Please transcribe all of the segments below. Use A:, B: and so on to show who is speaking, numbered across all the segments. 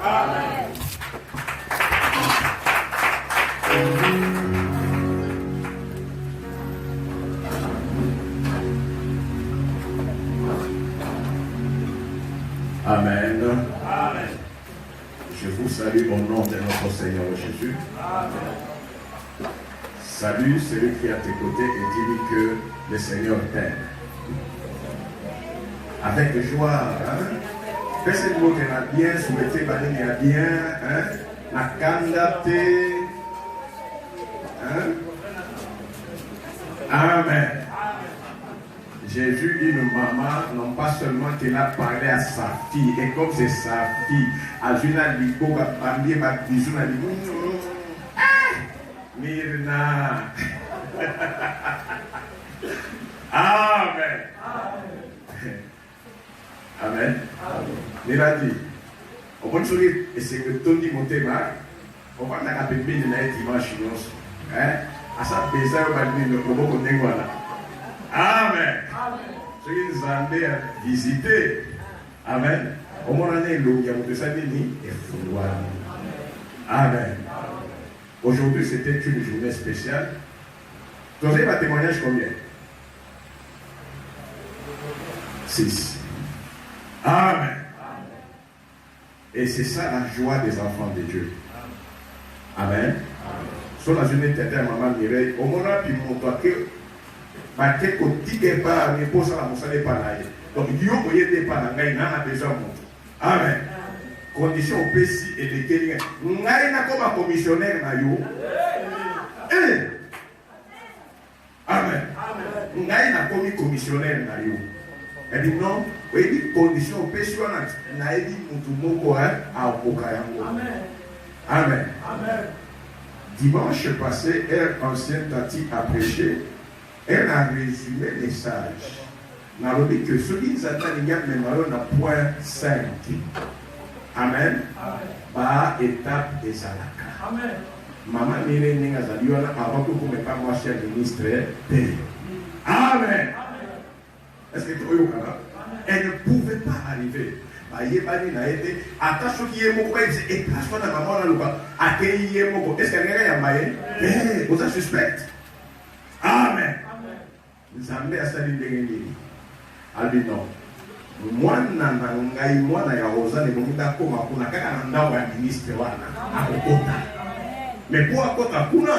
A: Amen.
B: Amen. Amen. Je vous salue au nom de notre Seigneur Jésus. Amen. Salut celui qui est à tes côtés et dis-lui que le Seigneur t'aime. Avec joie, hein? Fais cette mot de bien, soumettez Banini à bien, hein? La candate, hein? Amen. J'ai vu une maman, non pas seulement qu'elle a parlé à sa fille, et comme c'est sa fille, à Juna Ligo, à Bambi, à Bisou, à Ligo, Myrna. Amen. Amen. Il a dit, au bon sourire, et c'est que Tony Montema, on va la rappeler de la dimanche, hein? À sa baiser, on va dire, le robot qu'on est voilà. Amen. Ce qui nous a amené à visiter. Amen. Au moment où il y a de sa béni et foi. Amen. Aujourd'hui, c'était une journée spéciale. Vous avez un témoignage combien? 6. Amen. Et c'est ça la joie des enfants de Dieu. Amen. Sur la journée de maman Mireille, au moment où il montre que donc, amen. Condition au PC et de quelqu'un. Nous comme commissionnaire. Amen. Nous comme commissionnaire. Elle dit non, il y a des conditions au PC. Amen. Dimanche passé, ancienne Tati a prêché. Elle a résumé le message. Nous avons dit que celui qui s'attend à point 5. Amen. Par étape des alaka. Amen. Maman Mire Ningazaliona, avant que vous ne pas moi, cher ministre, Amen. Est-ce que tu vois? Elle ne pouvait pas arriver. Attention qui est mon frère, et attention à maman là, accueillir mon frère. Est-ce qu'elle est à Maïe? Vous êtes suspect. Amen. Nzambe asali ndenge albino mwana na ngai mwana ya ozane bonga koma kuna kaka na ndao ya ministre wana akokota mais pour akota kuna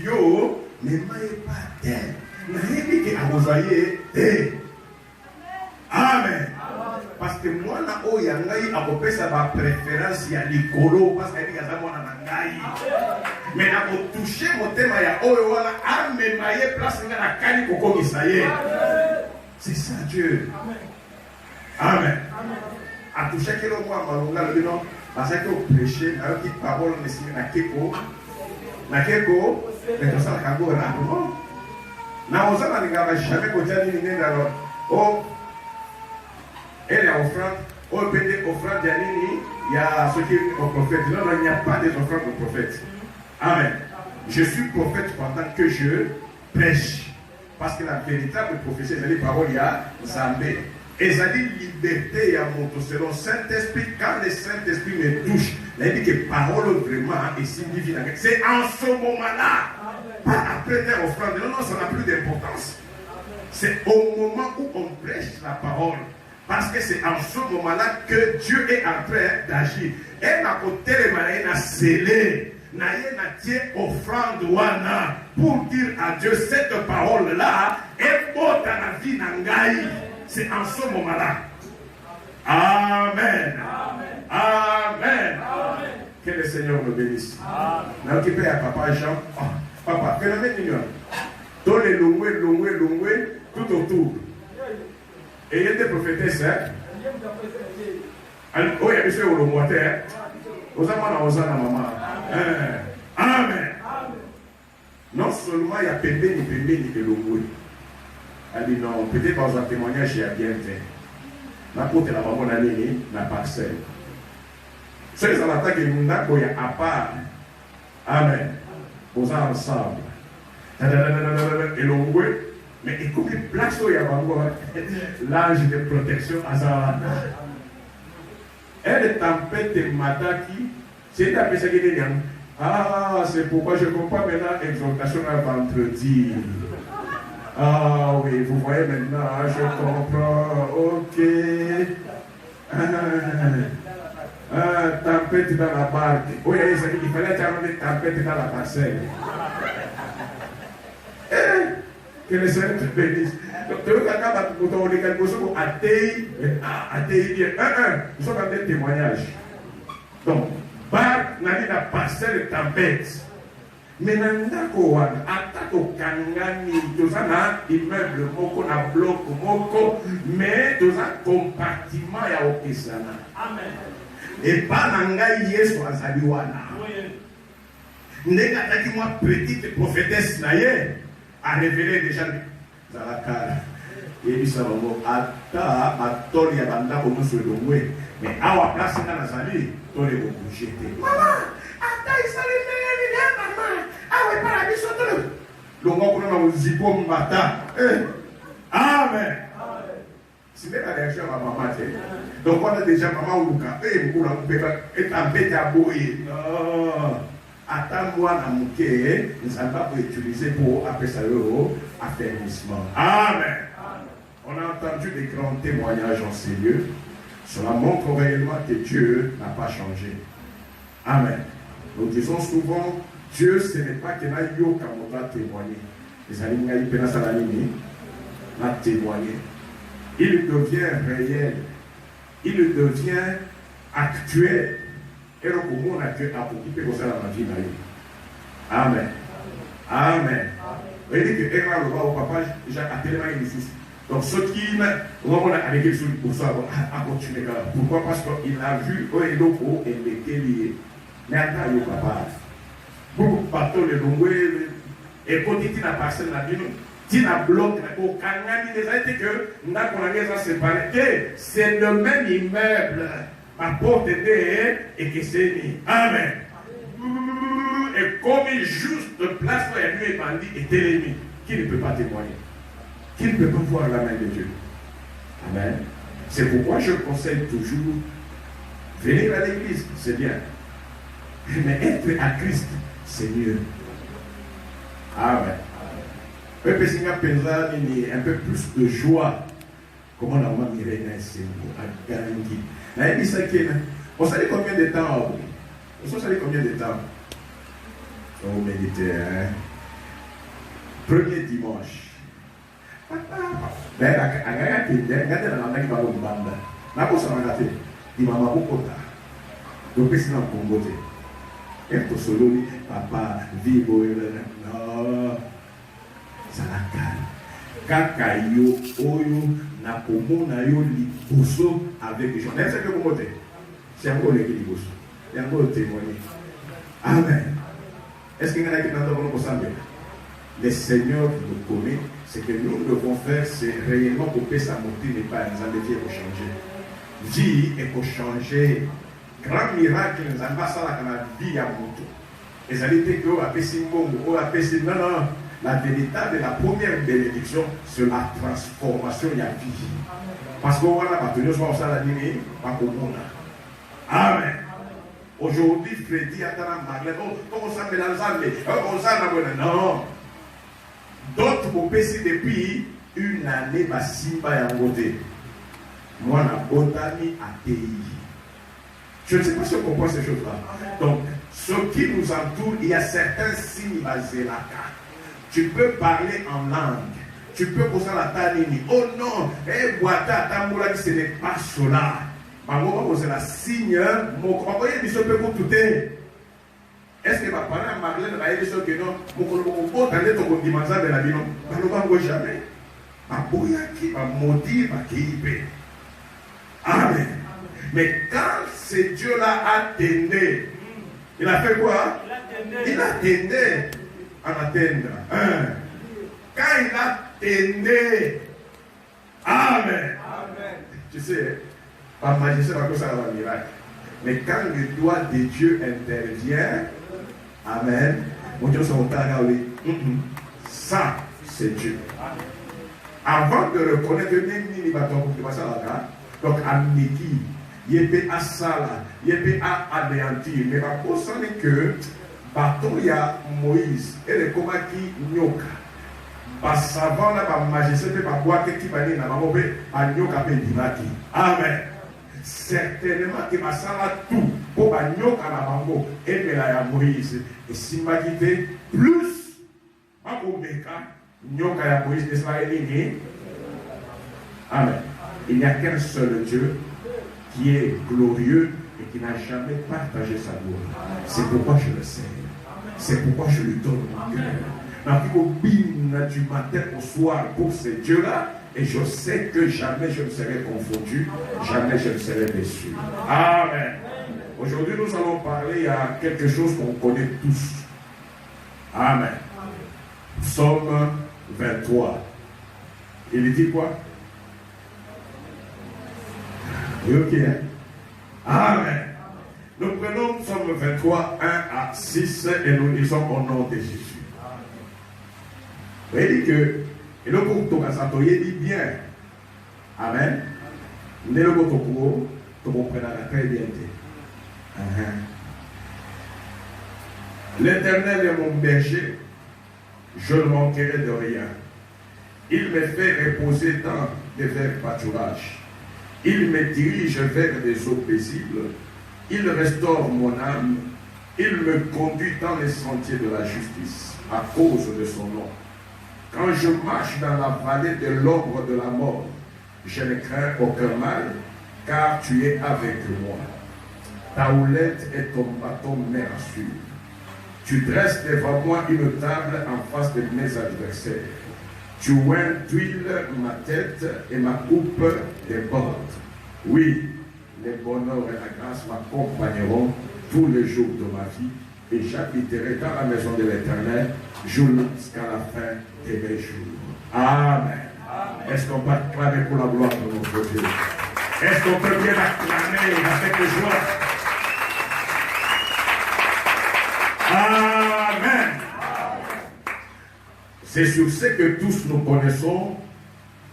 B: yo ne mai pas na yebi ke akozaye amen parce que mwana o ya ngai akopesa ba préférence ya likolo parce que il y a mwana na ngai mais na ko toucher motema ya oyo wala amema ye place nga na kani kokomisa ye. C'est ça Dieu. Amen. A toucher kelo kwa malonga le non parce que au prêcher na qui parole mais si na keko mais comme ça la kango na non na ozana ni ngaba jamais ko tani ni nenda lo oh elle est offrande au pédé offrande ya nini ya ce qui est au prophète. Non, il n'y a pas des offrandes au prophète. Amen. Je suis prophète pendant que je prêche. Parce que la véritable prophétie, c'est les paroles, il y a Zambé. Et ça dit liberté, il y a mon selon Saint-Esprit. Quand le Saint-Esprit me touche, il dit que parole vraiment est signifie. C'est en ce moment-là. Pas après tes offrandes. Non, ça n'a plus d'importance. C'est au moment où on prêche la parole. Parce que c'est en ce moment-là que Dieu est en train d'agir. Et ma côté, les malades, a scellé. Offrande wana pour dire à Dieu cette parole là est haute dans la vie nangai. C'est en ce moment là. Amen. Amen. Que le Seigneur nous bénisse. Now qui paye à papa Jean. Papa, phénomène mignon. Dans les longues, tout autour. Et il y a des prophétesses. Oh, il y a monsieur au moteur. Osana maman. Amen. Non seulement il y a Pembeni de Longwe. Elle dit non, peut-être dans un témoignage, j'ai bien fait. N'importe la maman n'a nini, la parcelle. C'est les attaques qui nous a à part. Amen. Aux ensemble. Et Longwe. Mais écoute, place où il y a l'ange de protection à Zara. Elle tempête Mataki, c'est la personne qui dit ah, c'est pourquoi je comprends maintenant exhortation à vendredi. Ah oui, vous voyez maintenant, je comprends, ok. Tempête dans la barque. Oui, il fallait amener tempête dans la parcelle. Que le Seigneur te bénisse. Donc, tu veux nous sommes dans des témoignages. Donc, barque n'a dit la parcelle tempête. Mais nandako wana atako kangani tozana immeuble moko na bloc moko mais toza compartiment ya okesana. Amen. Et pas nanga Yesu azali wana. Ndenge ataki moi petite prophétesse na ye a révélé déjà zalaka. Et bisa bango ata atoli ya bandako muso longwe mais awa place na nazali tole ko bouger te. Mama ata isali mele ya mama. Ah oui, par la mission de l'homme. Amen. C'est la réaction à ma maman. Donc on a déjà maman ou Luka. Et en bête à bouillir. Non. Attends-moi dans mon cœur. Nous allons pas utiliser pour appeler ça affermissement. Amen. On a entendu des grands témoignages en ces lieux. Cela montre réellement que Dieu n'a pas changé. Amen. Nous disons souvent. Dieu, ce n'est pas que nous avons témoigné. Les amis, n'a témoigné. Il devient réel. Il devient actuel. Et le comment on a Dieu a occupé pour ça la vie. Amen. Amen. Vous voyez que Erra le roi au papa, Jacques a tellement ici. Donc, ce qui on a avec lui pour ça, a continué. Pourquoi? Parce qu'il a vu et était lié. Mais attends, le papa. Pour bateau le longwe et quand tu n'as pas na bino tu n'as bloqué au kangani des été que n'a qu'on a séparé que c'est le même immeuble ma porte était et que c'est ni amen et comme juste place où il y a eu bandit et télémi qui ne peut pas témoigner qui ne peut pas voir la main de Dieu amen c'est pourquoi je conseille toujours venir à l'église c'est bien mais être à Christ c'est mieux. Amen. Un peu plus de joie. Comment on a mis c'est à garantie. On savait combien de temps? On savait combien de temps? On méditait. Premier dimanche. Et pour solo, papa, vivo, non, ça la calme. Kaka yo, oyo, na komo na yo liboso avec les gens. C'est que vous montez. C'est encore les liboso. Il y a encore témoigner. Amen. Est-ce qu'il y en a qui n'entendent pas pour ça? Le Seigneur nous connaît. Ce que nous devons faire, c'est réellement couper sa montée, n'est pas nous enlever pour changer. Vie et pour changer. Grand miracle, nous avons passé la vie à Moutou. Les alliés que non, la véritable, la première bénédiction, c'est la transformation de la vie. Parce qu'on va la tenir sur la ligne, pas au monde. Amen. Aujourd'hui, Freddy a dans la Magdalene, comment ça me l'a non. D'autres ont passé depuis une année, ma simba et en côté. Moi, la botanie à TI. Je ne sais pas si on comprend ces choses-là. Donc, ce qui nous entoure, il y a certains signes basés là. Tu peux parler en langue. Tu peux poser la tanini. Oh non, boita, tamboula, ce n'est pas cela. Maman, c'est la signe. Mon croyant, il se peut pour tout. Est-ce que ma parole Marlène va dire que non? Mon croyant, t'as dit ton dimanche de la vie, non? Pas jamais. Ma boyaki, ma maudit, ma kipe. Amen. Mais quand ce Dieu-là attendait, il a fait quoi? Il attendait en attendre. Quand il attendait, amen. Tu sais, par magicien, on appelle ça un miracle. Mais quand le doigt de Dieu intervient, amen, mon Dieu, ça, c'est Dieu. Avant de reconnaître même donc Amniki, il peut à ça, il peut à anéantir. Mais par contre, c'est que, bâton, il y a Moïse, et le comment qui nyoka. Parce que savant, là, ma majesté, peut pas boire qui va dire, à nyoka, peut dire, amen. Certainement que ça va tout pour nyoka, na bango, et mais là, il y a Moïse. Et si m'a quitté, plus, ma boumeka, nyoka, il y a Moïse, et ça va être amen. Il n'y a qu'un seul Dieu qui est glorieux et qui n'a jamais partagé sa gloire. C'est pourquoi je le sais. C'est pourquoi je lui donne mon cœur. Donc, du matin au soir pour ce Dieu-là, et je sais que jamais je ne serai confondu, jamais je ne serai déçu. Amen. Aujourd'hui, nous allons parler à quelque chose qu'on connaît tous. Amen. Psaume 23. Il dit quoi? Ok. Amen. Nous prenons Psaume 23, 1 à 6 et nous lisons au nom de Jésus. Vous voyez que, et le groupe de dit bien. Amen. Ne le groupe de très bien. L'Éternel est mon berger, je ne manquerai de rien. Il me fait reposer dans des verts pâturages. Il me dirige vers des eaux paisibles. Il restaure mon âme. Il me conduit dans les sentiers de la justice à cause de son nom. Quand je marche dans la vallée de l'ombre de la mort, je ne crains aucun mal, car tu es avec moi. Ta houlette et ton bâton me rassurent. Tu dresses devant moi une table en face de mes adversaires. Tu oins d'huile ma tête et ma coupe déborde. Oui, les bonheurs et la grâce m'accompagneront tous les jours de ma vie et j'habiterai dans la maison de l'Éternel jusqu'à la fin de mes jours. Amen. Amen. Est-ce qu'on peut acclamer pour la gloire de notre Dieu? Est-ce qu'on peut bien acclamer avec joie? Amen. C'est sur ce que tous nous connaissons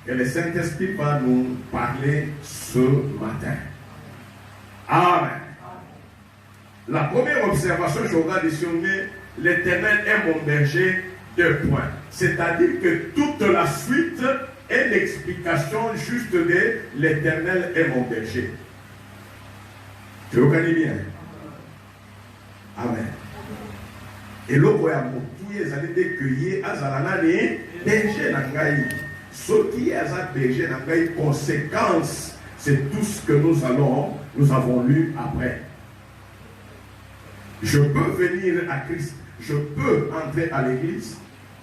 B: que le Saint-Esprit va nous parler ce matin. Amen. La première observation, je vais additionner l'Éternel est mon berger, 2 points. C'est-à-dire que toute la suite est l'explication juste de l'Éternel est mon berger. Tu le connais bien. Amen. Et là, vous allez décueillir à Zalanani, berger Nangaï. Ce qui est à berger Nangaï, conséquence, c'est tout ce que nous avons lu après. Je peux venir à Christ, je peux entrer à l'église.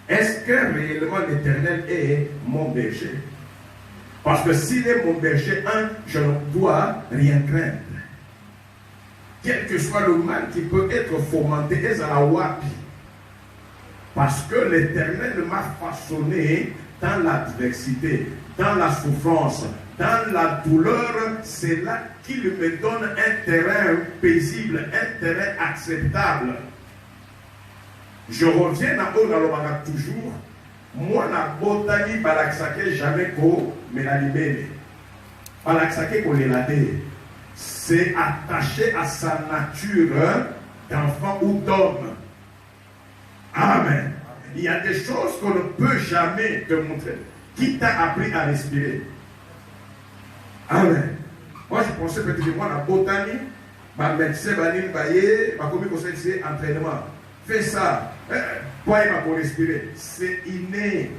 B: Est-ce que réellement l'Éternel est mon berger? Parce que s'il est mon berger, je ne dois rien craindre. Quel que soit le mal qui peut être fomenté, parce que l'Éternel m'a façonné dans l'adversité, dans la souffrance, dans la douleur, c'est là qu'il me donne un terrain paisible, un terrain acceptable. Je reviens à Onalobaka toujours. Moi, la botanie, Balaksake, jamais ko me la libère. Balaksake ko l'élade. C'est attaché à sa nature d'enfant ou d'homme. Amen. Il y a des choses qu'on ne peut jamais te montrer. Qui t'a appris à respirer? Amen. Moi, je pensais peut-être que moi, la botanie, ma médecin, ma commis conseil, c'est entraînement. Fais ça. Pourquoi il va pour respirer? C'est inné.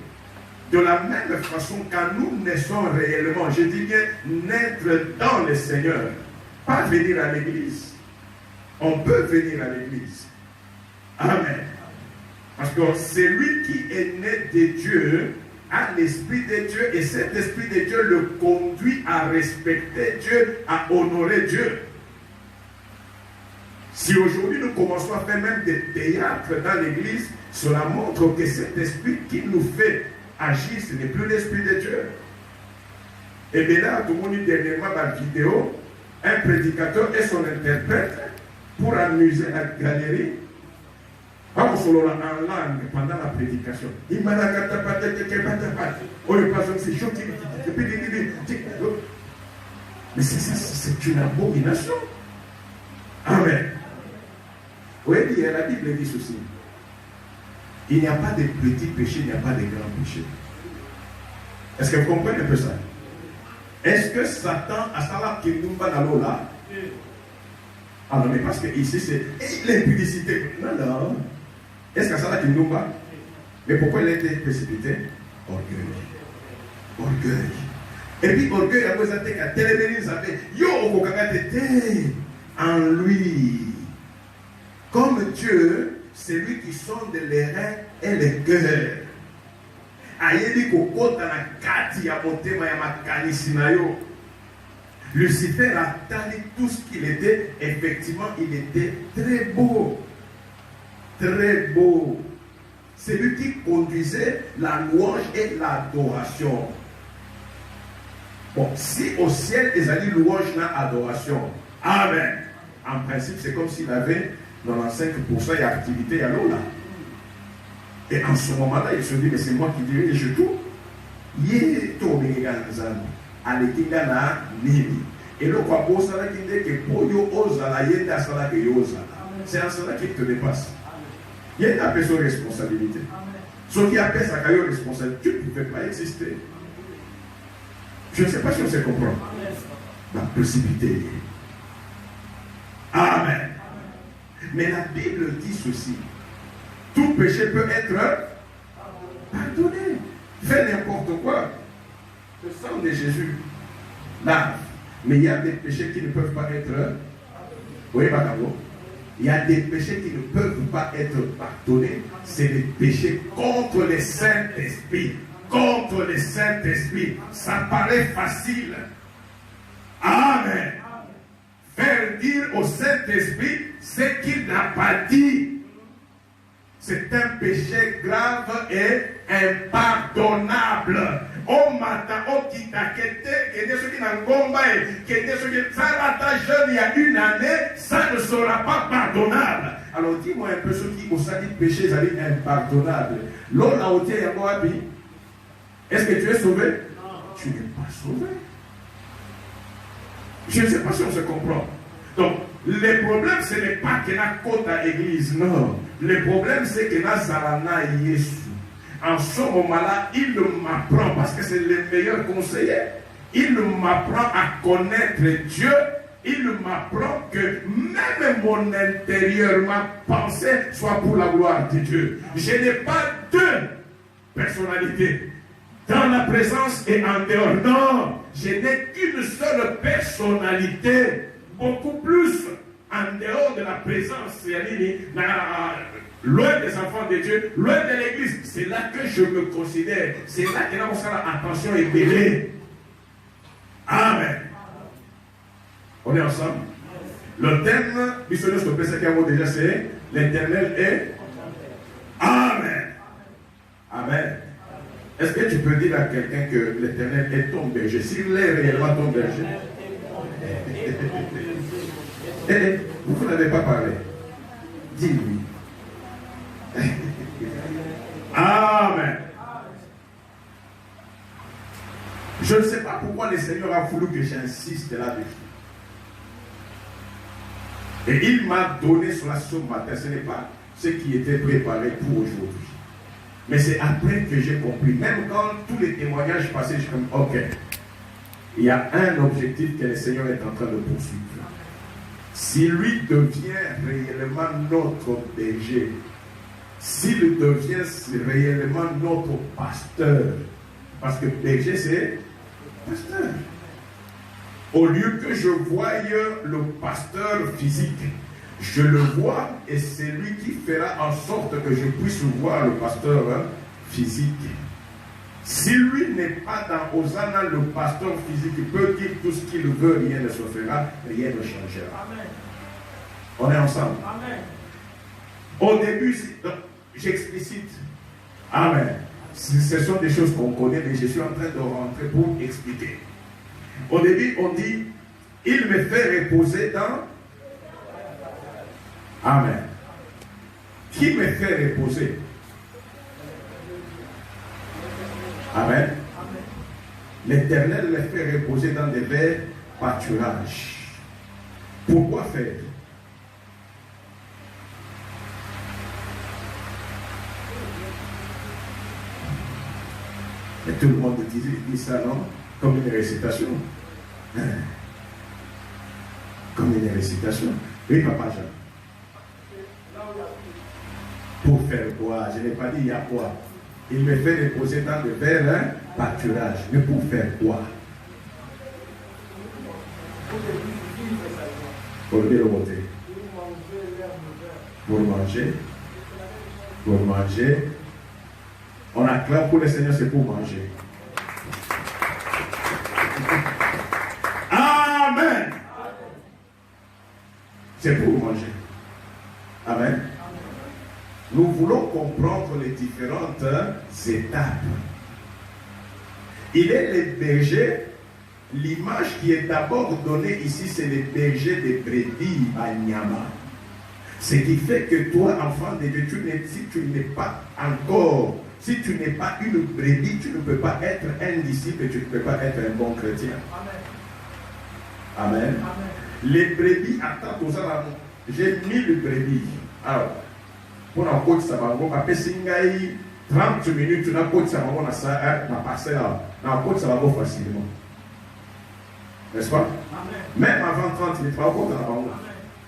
B: De la même façon, quand nous naissons réellement, je dis bien naître dans le Seigneur, pas venir à l'église. On peut venir à l'église. Amen. Parce que c'est lui qui est né de Dieu, a l'Esprit de Dieu, et cet Esprit de Dieu le conduit à respecter Dieu, à honorer Dieu. Si aujourd'hui nous commençons à faire même des théâtres dans l'église, cela montre que cet esprit qui nous fait agir, ce n'est plus l'Esprit de Dieu. Et bien là, tout le monde dit dernièrement dans la vidéo, un prédicateur et son interprète pour amuser la galerie. Pas solo en langue pendant la prédication. Il m'a dit Mais c'est une abomination. Amen. Oui, la Bible dit ceci. Il n'y a pas de petits péchés, il n'y a pas de grands péchés. Est-ce que vous comprenez un peu ça? Est-ce que Satan a ça qui nous va dans l'eau là? Alors, mais parce que ici c'est l'impudicité. Non, non. Est-ce que ça qui nous va? Mais pourquoi il a été précipité? Orgueil. Orgueil. Et puis, orgueil, après ça, t'es qu'à téléménie, ça fait yo, au en lui. Comme Dieu, c'est lui qui sonde les reins et les cœurs. Aïe, koko, dans la kati, ya monté, ma makani, sinayo. Lucifer a tali tout ce qu'il était. Effectivement, il était très beau. Très beau. C'est lui qui conduisait la louange et l'adoration. Bon, si au ciel, ils allaient louange et adoration. Amen. En principe, c'est comme s'il avait 95% d'activité à l'eau là. Et en ce moment-là, il se dit, mais c'est moi qui dirige tout. Yé, tombé ganzan. Alekinga na nini. Et le quoi pour ça, qui dit que pour yo osa la yenda sala que yo osa. C'est en cela qu'il te dépasse. Il y a une personne responsabilité. Ce qui appelle ça qu'il y a une responsabilité, tu ne pouvais pas exister. Je ne sais pas si on se comprend. La précipité. Amen. Mais la Bible dit ceci. Tout péché peut être pardonné. Fais n'importe quoi. Le sang de Jésus lave. Mais il y a des péchés qui ne peuvent pas être. Oui, madame. Il y a des péchés qui ne peuvent pas être pardonnés. C'est des péchés contre le Saint-Esprit. Contre le Saint-Esprit. Ça paraît facile. Amen. Faire dire au Saint-Esprit ce qu'il n'a pas dit. C'est un péché grave et impardonnable. Oh matin, oh qui t'a quitté, qui est ce qui n'a pas qui est ce qui ça l'a jeune il y a une année, ça ne sera pas pardonnable. Alors dis-moi un peu ce qui au sein du péché, ça dit impardonnable. L'eau là où tu es à est-ce que tu es sauvé? Non. Tu n'es pas sauvé. Je ne sais pas si on se comprend. Donc, le problème, ce n'est pas que la côte à l'église, non. Le problème, c'est que la Zarana Yesu. En ce moment-là, il m'apprend, parce que c'est le meilleur conseiller, il m'apprend à connaître Dieu, il m'apprend que même mon intérieur, ma pensée, soit pour la gloire de Dieu. Je n'ai pas deux personnalités. Dans la présence et en dehors. Non, je n'ai qu'une seule personnalité. Beaucoup plus en dehors de la présence. Loin des enfants de Dieu, loin de l'église. C'est là que je me considère. C'est là que nous avons attention et mêlée. Amen. On est ensemble. Le thème, puisque nous sommes déjà c'est l'Éternel est. Amen. Amen. Est-ce que tu peux dire à quelqu'un que l'Éternel est ton berger? S'il est réellement ton berger. Vous n'avez pas parlé. Dis-lui. Amen. Je ne sais pas pourquoi le Seigneur a voulu que j'insiste là-dessus. Et il m'a donné cela ce matin. Ce n'est pas ce qui était préparé pour aujourd'hui. Mais c'est après que j'ai compris. Même quand tous les témoignages passaient, je suis comme, ok. Il y a un objectif que le Seigneur est en train de poursuivre. Si lui devient réellement notre berger, s'il devient réellement notre pasteur, parce que berger c'est pasteur. Au lieu que je voie le pasteur physique, je le vois et c'est lui qui fera en sorte que je puisse voir le pasteur physique. Si lui n'est pas dans Hosanna, le pasteur physique peut dire tout ce qu'il veut, rien ne se fera, rien ne changera. Amen. On est ensemble. Amen. Au début, j'explicite. Amen. Ce sont des choses qu'on connaît, mais je suis en train de rentrer pour expliquer. Au début, on dit, il me fait reposer dans... Amen. Qui me fait reposer? Amen. L'Éternel me fait reposer dans des verts pâturage. Pourquoi faire? Et tout le monde dit ça, non? Comme une récitation. Comme une récitation. Oui, papa Jean. Pour faire quoi? Je n'ai pas dit il y a quoi. Il me fait déposer tant de faire pâturage. Mais pour faire quoi? Pour le côté. Pour manger. Pour manger. On acclame pour le Seigneur, c'est pour manger. Amen. C'est pour manger. Amen. Nous voulons comprendre les différentes étapes. Il est les bergers. L'image qui est d'abord donnée ici, c'est les bergers des brebis à Nyama. Ce qui fait que toi, enfant de Dieu, si tu n'es pas encore, si tu n'es pas une brebis, tu ne peux pas être un disciple, tu ne peux pas être un bon chrétien. Amen. Amen. Amen. Les brebis, attends, j'ai 1000 brebis. Alors, pour un coach, ça va, on va passer 30 minutes, tu n'as coach, ça va, on a ça, on a passé là. Dans un coach, ça va go facilement. N'est-ce pas? Amen. Même avant 30 minutes, tu vas go dans la bande.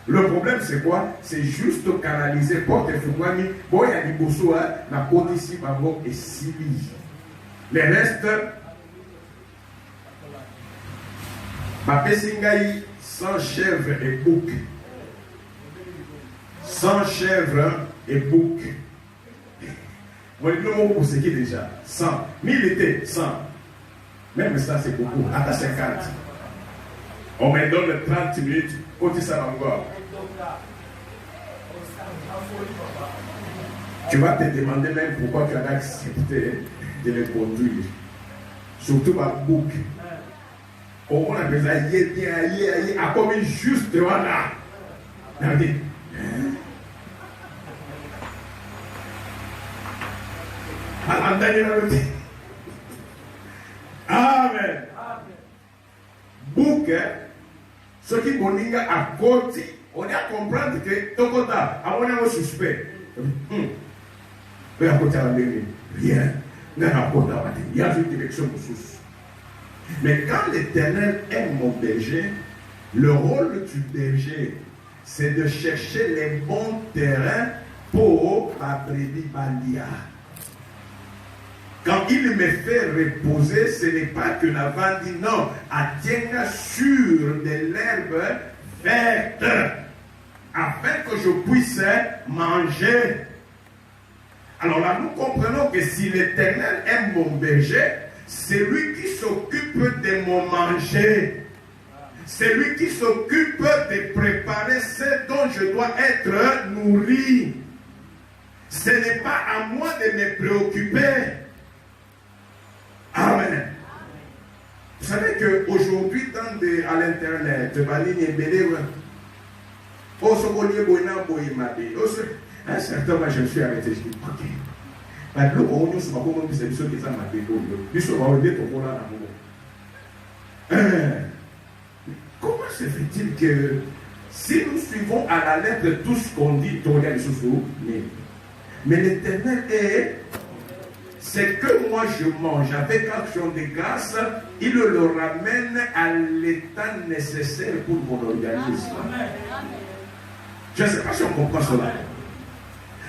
B: Le problème, c'est quoi? C'est juste canaliser porte et fouguani. Bon, il y a des boussos, la côte ici, babo et sibi. Les restes, Bapé Singaï, sans chèvre et bouc. Sans chèvre et bouc. Moi, le mot pour ce qui est déjà 100. 1000 était 100. Même ça, c'est beaucoup. Attends 50. On me donne 30 minutes. Côté ça va encore. Tu vas te demander même pourquoi tu as accepté de les conduire. Surtout par bouc. On a besoin de à comme juste voilà. Regardez. Amen. Bouc, ce qui est à côté, on est à comprendre que ton côté, on est un suspect. Mais à côté, rien. Il y a une direction de source. Mais quand l'Éternel est mon berger, le rôle du berger, c'est de chercher les bons terrains pour ma brebis bandia. Quand il me fait reposer, ce n'est pas que la vente dit non, attiens sur de l'herbe verte, afin que je puisse manger. Alors là, nous comprenons que si l'Éternel est mon berger, c'est lui qui s'occupe de mon manger. C'est lui qui s'occupe de préparer ce dont je dois être nourri. Ce n'est pas à moi de me préoccuper. Amen. Vous savez qu'aujourd'hui, à l'internet, un certain moment, je me suis arrêté. Je dis, ok. Comment se fait-il que si nous suivons à la lettre tout ce qu'on dit, mais l'Éternel est, c'est que moi je mange avec action de grâce, il le ramène à l'état nécessaire pour mon organisme. Je ne sais pas si on comprend cela.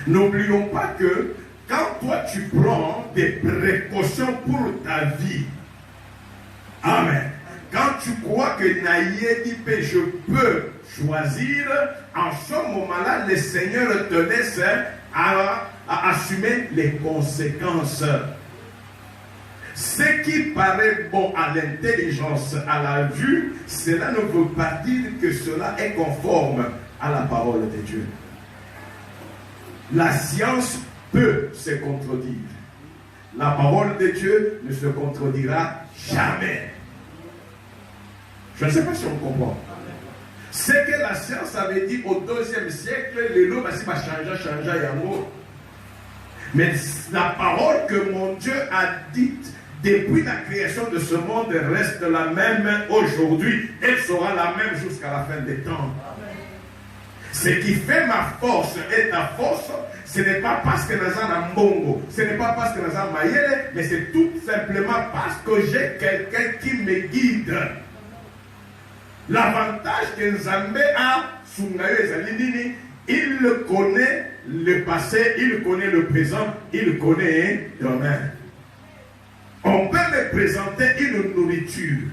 B: N'oublions pas que quand toi tu prends des précautions pour ta vie, amen. Quand tu crois que Naïe je peux choisir, en ce moment-là, le Seigneur te laisse à assumer les conséquences. Ce qui paraît bon à l'intelligence, à la vue, cela ne veut pas dire que cela est conforme à la parole de Dieu. La science peut se contredire. La parole de Dieu ne se contredira jamais. Je ne sais pas si on comprend. Ce que la science avait dit au IIe siècle, les lots va changer, mais la parole que mon Dieu a dite depuis la création de ce monde, reste la même aujourd'hui. Elle sera la même jusqu'à la fin des temps. Ce qui fait ma force et ta force, ce n'est pas parce que nous avons un mbongo, ce n'est pas parce que nous avons mayele, mais c'est tout simplement parce que j'ai quelqu'un qui me guide. L'avantage que Nzambe a sur il connaît le passé, il connaît le présent, il connaît demain. On peut me présenter une nourriture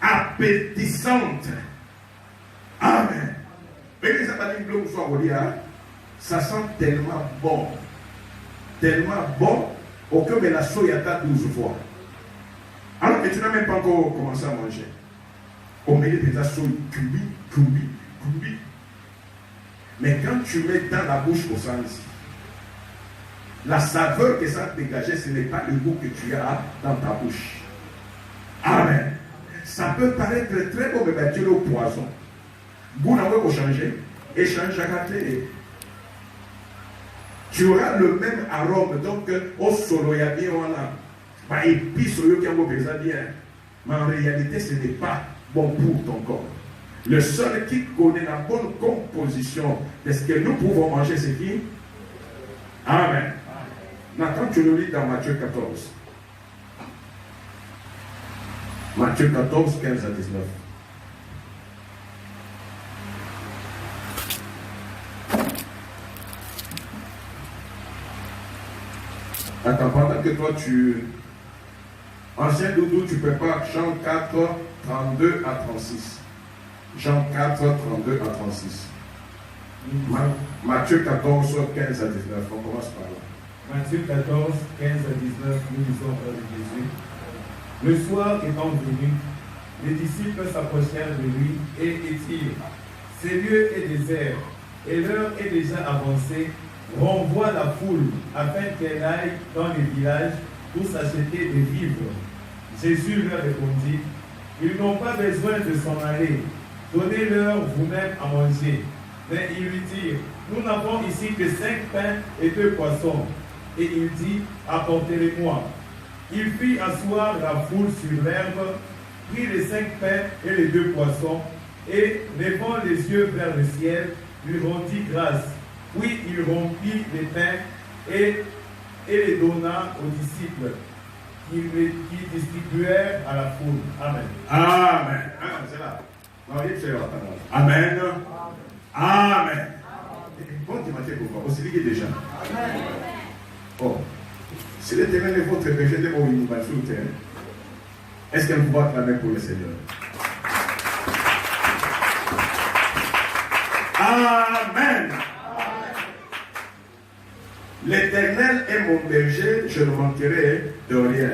B: appétissante. Amen. Ça sent tellement bon au que me la soyata 12 fois. Alors que tu n'as même pas encore commencé à manger. On met des soya cubi. Mais quand tu mets dans la bouche au sens, la saveur que ça dégageait, ce n'est pas le goût que tu as dans ta bouche. Amen. Ça peut paraître très bon, mais tu es au poison. Goût n'a pas changé. Échange à gâter. Tu auras le même arôme. Donc, au solo, il y a bien, on a épice, qui a bien. Mais en réalité, ce n'est pas bon pour ton corps. Le seul qui connaît la bonne composition de ce que nous pouvons manger, c'est qui? Amen. Maintenant, tu le lis dans Matthieu 14. Matthieu 14, 15 à 19. Attends, pendant que toi Ancien doudou, tu prépares Jean 4, 32 à 36. Jean 4, 32 à 36. Matthieu 14, 15 à 19. On commence par là.
A: Matthieu 14, 15 à 19, nous lisons de Jésus. Le soir étant venu, les disciples s'approchèrent de lui et dirent, ce lieu est désert, et l'heure est déjà avancée, renvoie la foule, afin qu'elle aille dans les villages pour s'acheter des vivres. Jésus leur répondit, ils n'ont pas besoin de s'en aller, donnez-leur vous-même à manger. Mais ils lui dirent, nous n'avons ici que 5 pains et 2 poissons. Et il dit, apportez-les-moi. Il fit asseoir la foule sur l'herbe, prit les 5 pains et les 2 poissons, et levant les yeux vers le ciel, lui rendit grâce. Puis il rompit les pains et les donna aux disciples, qui distribuèrent à la foule. Amen.
B: Amen. Amen. Amen. Bon, tu m'as dit pourquoi? Aussi dit déjà. Amen. Oh. Si l'Éternel est votre péché, de mon est-ce qu'elle vous va clamer pour le Seigneur? Amen. L'Éternel est mon berger, je ne manquerai de rien.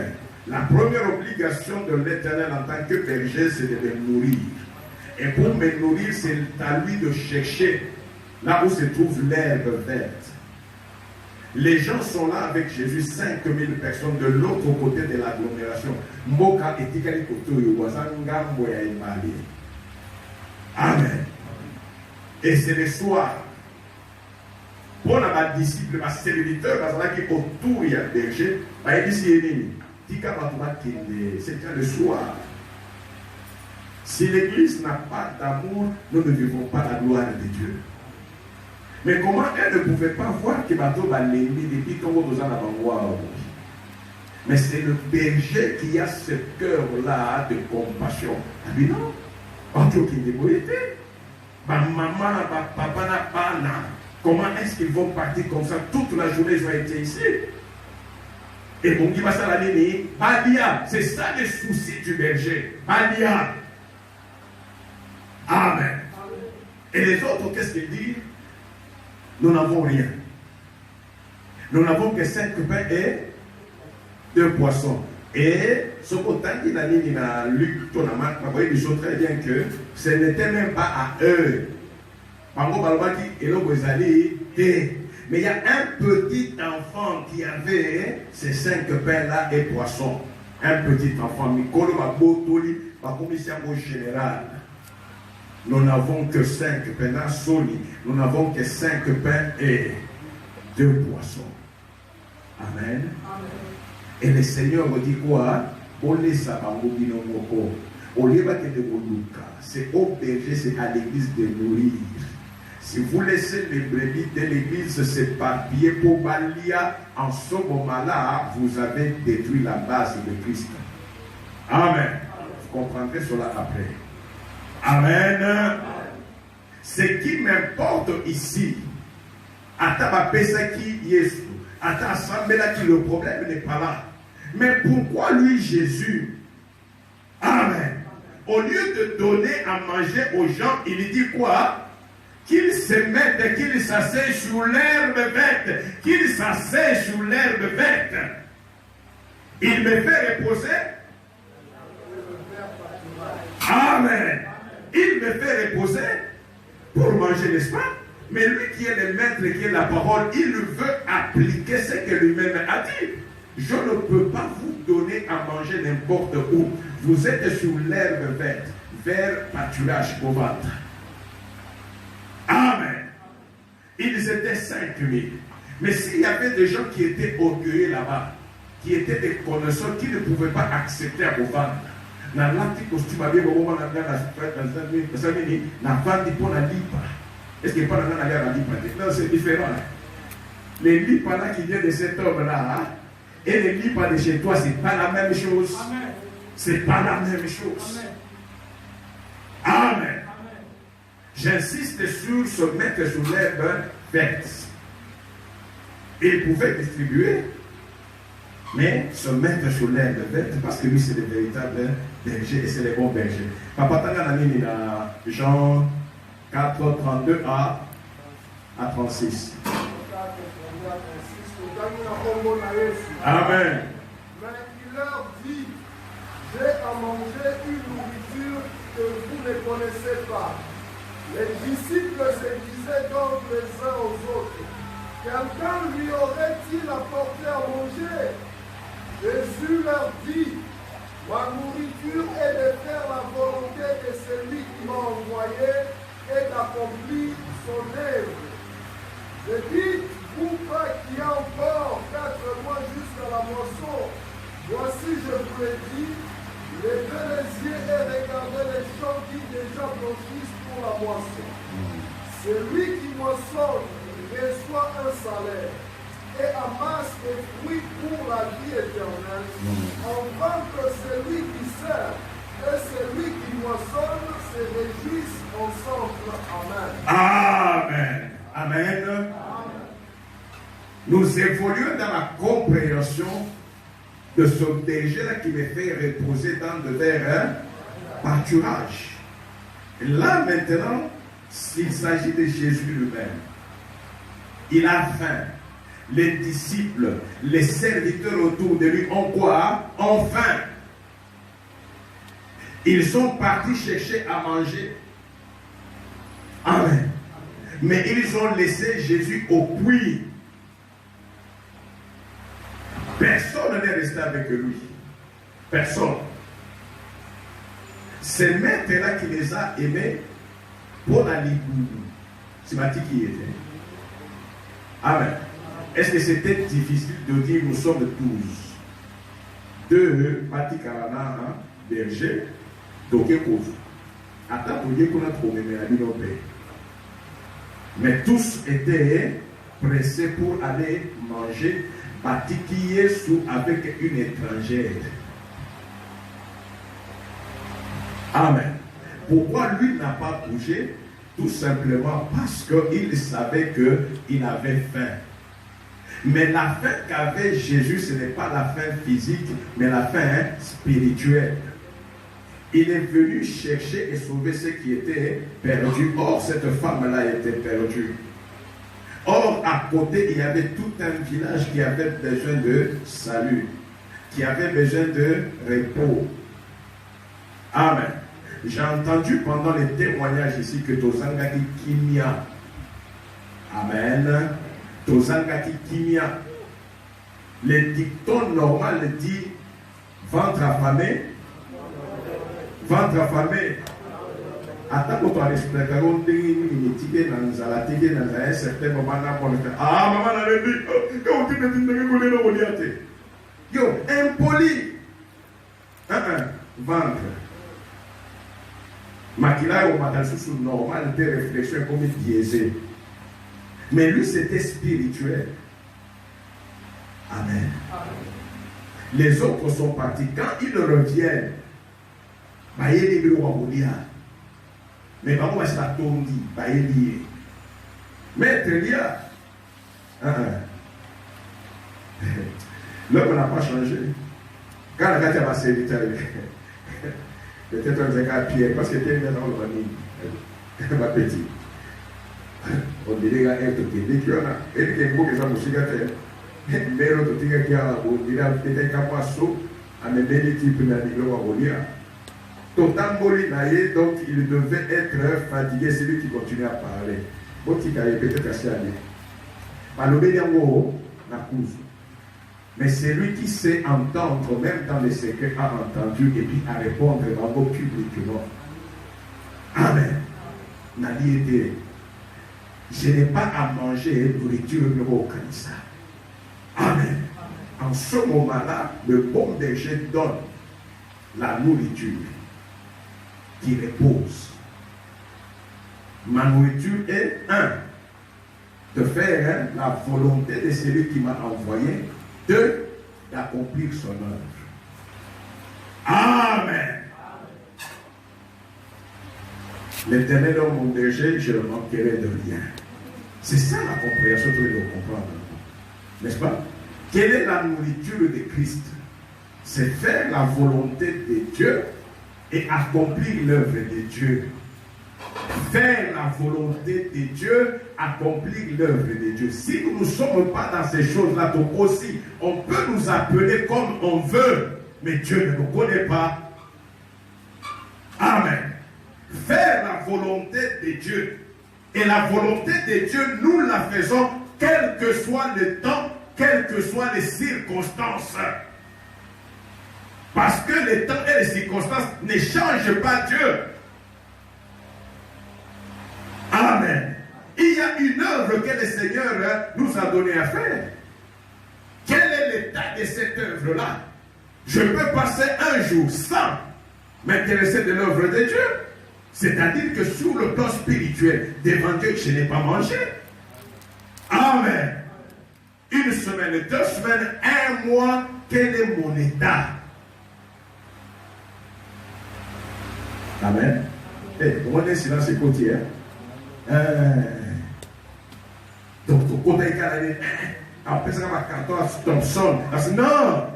B: La première obligation de l'Éternel en tant que berger, c'est de me nourrir. Et pour me nourrir, c'est à lui de chercher là où se trouve l'herbe verte. Les gens sont là avec Jésus, 5000 personnes de l'autre côté de l'agglomération. Amen. Et c'est le soir. Pour ma disciple, ma serviteur, parce que autour il y a berger, c'est le soir. Si l'Église n'a pas d'amour, nous ne vivons pas la gloire de Dieu. Mais comment elle ne pouvait pas voir que bateau va l'aimer depuis qu'on nous en avant. Mais c'est le berger qui a ce cœur-là de compassion. Ah mais non, en tout cas, il est maman, papa n'a pas. Comment est-ce qu'ils vont partir comme ça? Toute la journée, ils ont été ici. Et bon, qui va ça la ligne? Badia, c'est ça le souci du berger. Badia. Amen. Et les autres, qu'est-ce qu'ils disent? Nous n'avons rien. Nous n'avons que 5 pains et 2 poissons. Et ce côté qui a dit dans Luc, ton amant, ils sont très bien que ce n'était même pas à eux. Mais il y a un petit enfant qui avait ces 5 pains-là et poissons. Un petit enfant. Général. Nous n'avons que 5 pains soli. Nous n'avons que 5 pains et 2 poissons. Amen. Amen. Et le Seigneur dit quoi? C'est au berger, c'est à l'église de nourrir. Si vous laissez les brebis de l'église s'éparpiller pour Balia, en ce moment-là, vous avez détruit la base de Christ. Amen. Vous comprendrez cela après. Amen. Ce qui m'importe ici, le problème n'est pas là. Mais pourquoi lui, Jésus? Amen. Au lieu de donner à manger aux gens, il dit quoi? Qu'ils se mettent, qu'ils s'asseyent sur l'herbe verte. Qu'ils s'asseyent sur l'herbe verte. Il me fait reposer. Amen. Il me fait reposer pour manger, n'est-ce pas? Mais lui qui est le maître, qui est la parole, il veut appliquer ce que lui-même a dit. Je ne peux pas vous donner à manger n'importe où. Vous êtes sur l'herbe verte, vers pâturage au ventre. Amen. Ils étaient 5000. Mais s'il y avait des gens qui étaient orgueilleux là-bas, qui étaient des connaisseurs, qui ne pouvaient pas accepter à vous vendre, na lati costume à bien au moment où est-ce que pas dans la lipa? Non, c'est différent. Les lipas là qui viennent de cet homme-là, et les lipas de chez toi, c'est pas la même chose. C'est pas la même chose. Amen. Amen. J'insiste sur se mettre sur l'herbe verte. Il pouvait distribuer, mais se mettre sur l'herbe verte parce que lui c'est le véritable berger et c'est le bon berger. Papa Tanga n'a Jean 4, 32 à 36. Amen.
C: Mais il leur dit, j'ai à manger une nourriture que vous ne connaissez pas. Les disciples se disaient donc les uns aux autres, quelqu'un lui aurait-il apporté à manger? Jésus leur dit, ma nourriture est de faire la volonté de celui qui m'a envoyé et d'accomplir son œuvre. Je dis, vous pas qu'il y a encore 4 mois jusqu'à la moisson. Voici, je vous l'ai dit, levez les yeux et regardez les champs qui déjà blanchissent pour la moisson. Celui qui moissonne reçoit un salaire et amasse des fruits pour la vie éternelle. En vain que celui qui sert et celui qui moissonne se réjouissent ensemble. Amen.
B: Amen. Amen. Nous évoluons dans la compréhension de ce berger-là qui me fait reposer dans le verre pâturage. Et là maintenant, il s'agit de Jésus lui-même. Il a faim. Les disciples, les serviteurs autour de lui ont quoi? Ont faim. Ils sont partis chercher à manger. Amen. Mais ils ont laissé Jésus au puits. Personne n'est resté avec lui. Personne. C'est maître-là qui les a aimés pour la ligue. C'est Mathis qui était. Amen. Est-ce que c'était difficile de dire nous sommes 12? 2 Mathis Karana, berger, Doké Kovu. Attends pour dire qu'on a trouvé nos pères. Mais tous étaient pressés pour aller manger. Batikié avec une étrangère. Amen. Pourquoi lui n'a pas bougé? Tout simplement parce qu'il savait qu'il avait faim. Mais la faim qu'avait Jésus, ce n'est pas la faim physique, mais la faim spirituelle. Il est venu chercher et sauver ceux qui étaient perdus. Or, cette femme-là était perdue. Or, à côté, il y avait tout un village qui avait besoin de salut, qui avait besoin de repos. Amen. J'ai entendu pendant les témoignages ici que Tozangaki Kimia. Amen. Tozangaki Kimia. Le dicton normal dit ventre affamé. Ventre affamé. Attends qu'on t'en explique, on dit qu'il dans un certain moment, ah, maman avait dit, quand on dit que tu ne connais pas, Yo, impoli. Ventre. Makila au matin sous normal de réflexion comme biaisé. Mais lui c'était spirituel. Amen. Les autres sont partis. Quand ils reviennent, mais comment est-ce que tu dis? Maître Elia. L'homme n'a pas changé. Quand la gâte va servir, peut-être un zéka Pierre, parce que tu es dans le famille. Ma petite. On dirait qu'elle est toute qui on a. Elle est beau que ça me signe. Mais l'autre tigre qui a on dirait peut-être qu'un poisson à mes belles types d'animaux à voler. Totamboli naïe, donc il devait être fatigué, c'est lui qui continue à parler. Bon, qui a peut-être assez allé. Mais c'est lui qui sait entendre, même dans les secrets, a entendu et puis à répondre vraiment publiquement. Amen. Nali était. Je n'ai pas à manger nourriture au Kanissa. Amen. En ce moment-là, le bon berger donne la nourriture qui repose. Ma nourriture est de faire la volonté de celui qui m'a envoyé, d'accomplir son œuvre. Amen. L'Éternel est mon berger, je ne manquerai de rien. C'est ça la compréhension que nous devons comprendre. N'est-ce pas? Quelle est la nourriture de Christ? C'est faire la volonté de Dieu et accomplir l'œuvre de Dieu. Faire la volonté de Dieu, accomplir l'œuvre de Dieu. Si nous ne sommes pas dans ces choses-là, donc aussi, on peut nous appeler comme on veut, mais Dieu ne nous connaît pas. Amen. Faire la volonté de Dieu. Et la volonté de Dieu, nous la faisons, quel que soit le temps, quelles que soient les circonstances. Parce que les temps et les circonstances ne changent pas Dieu. Amen. Il y a une œuvre que le Seigneur nous a donné à faire. Quel est l'état de cette œuvre-là? Je peux passer un jour sans m'intéresser de l'œuvre de Dieu. C'est-à-dire que sur le plan spirituel, devant Dieu, je n'ai pas mangé. Amen. Une semaine, 2 semaines, 1 mois, quel est mon état? Amen. On est silence et côté. Donc, au côté de la après ça, ma carton, Thompson. Non.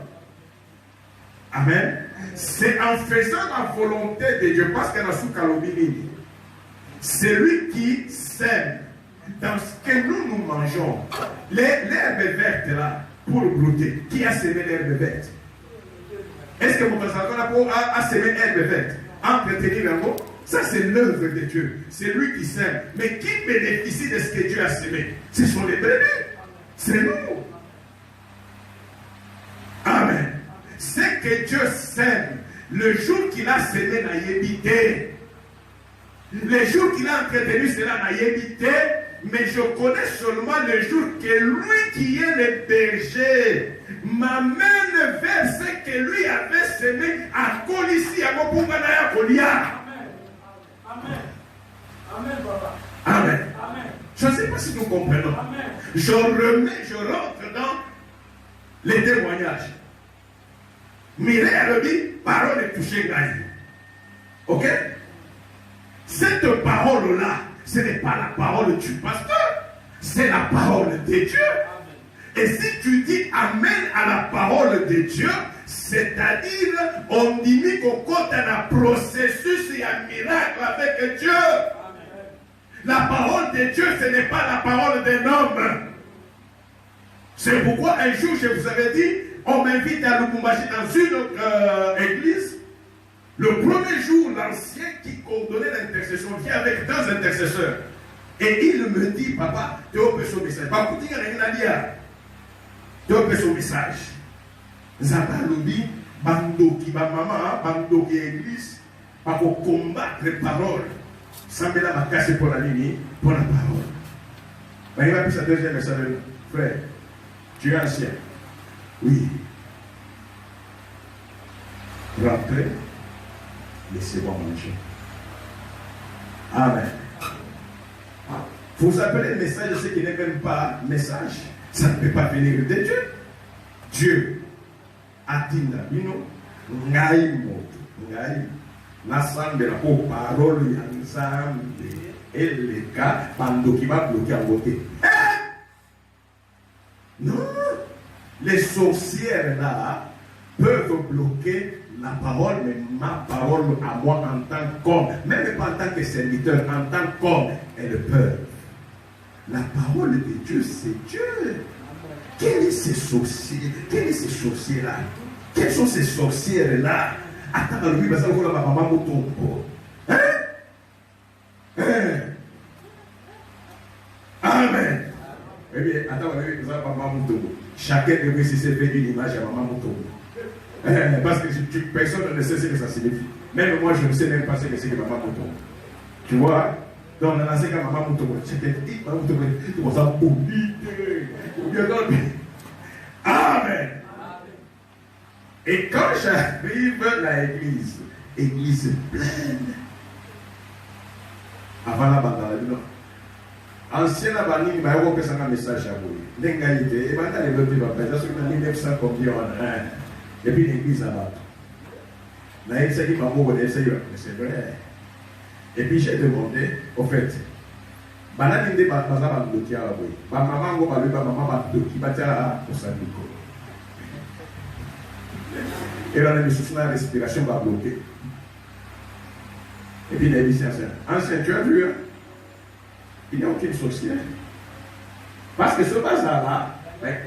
B: Amen. C'est en faisant la volonté de Dieu, parce qu'il y a sous Kalobini. C'est lui qui sème dans ce que nous mangeons. L'herbe verte là, pour brouter, qui a semé l'herbe verte? Est-ce que mon consacrateur a semé l'herbe verte? Entretenir le mot? Ça, c'est l'œuvre de Dieu. C'est lui qui sème. Mais qui bénéficie de ce que Dieu a semé? Ce sont les brebis. C'est nous. Amen. Ce que Dieu sème, le jour qu'il a semé n'a évité. Le jour qu'il a entretenu cela n'a évité. Mais je connais seulement le jour que lui qui est le berger m'amène vers ce que lui avait semé à Colissi, à Mopunganaya Kolia.
C: Amen. Amen, papa.
B: Amen.
C: Amen.
B: Je ne sais pas si nous comprenons.
C: Amen.
B: Je rentre dans les témoignages. Mireille a le dit, parole est touchée Gaï. Ok? Cette parole-là, ce n'est pas la parole du pasteur, c'est la parole de Dieu. Et si tu dis Amen à la parole de Dieu, c'est-à-dire, on dit qu'on compte un processus et un miracle avec Dieu. La parole de Dieu, ce n'est pas la parole d'un homme. C'est pourquoi un jour, je vous avais dit, on m'invite à Lubumbashi dans une autre église. Le premier jour, l'ancien qui coordonnait l'intercession vient avec 2 intercesseurs. Et il me dit, papa, tu as son message. Pas pour dire rien à dire. Tu as son message. Zabalobi, bando qui va maman, bando qui est église, pour combattre les paroles. Sans me la casse pour la ligne, pour la parole. Il va plus sa 2e message. Frère, tu es ancien. Oui. rentrez, laissez-moi manger. Amen. Vous appelez le message de ce qui n'est même pas message. Ça ne peut pas venir de Dieu. Dieu a dit Nabino, Ngai Moto, Ngai, Nasambela, oh, parole Yanzambe, et les gars, Pando qui va bloquer à côté. Non, les sorcières là peuvent bloquer la parole, mais ma parole à moi en tant qu'homme, même pas en tant que serviteur, en tant qu'homme, elles peuvent. La parole de Dieu, c'est Dieu. Quels sont ces sorciers? Quels sont ces sorciers-là? Quelles sont ces sorcières-là? Attends, lui, parce que vous avez maman mouton. Hein? Amen. Eh bien, attends, vous avez maman mouton. Chacun devrait se faire une image à maman mouton. Parce que personne ne sait ce que ça signifie. Même moi, je ne sais même pas ce que c'est que maman mouton. Tu vois? Donc, on a lancé comme maman mouton. C'était dit, maman mouton, tu vas ça oublier. Amen. Et quand j'arrive à l'église, église pleine. Avant la bande, non. Ancien abani, il m'a envoyé un message à vous. L'égalité, il m'a dit le petit papa, j'ai souhaité 1900 combien on a. Et puis l'église là-bas. Là, il s'est dit, maman, vous avez essayé, mais c'est vrai. Et puis j'ai demandé, au fait, maman, il m'a dit, maman, qui va dire au Saint-Nico. Et là, la respiration va bloquer. Et puis il a dit, ancien, tu as vu, hein? Il n'y a aucune sorcière. Parce que ce bazar-là, mais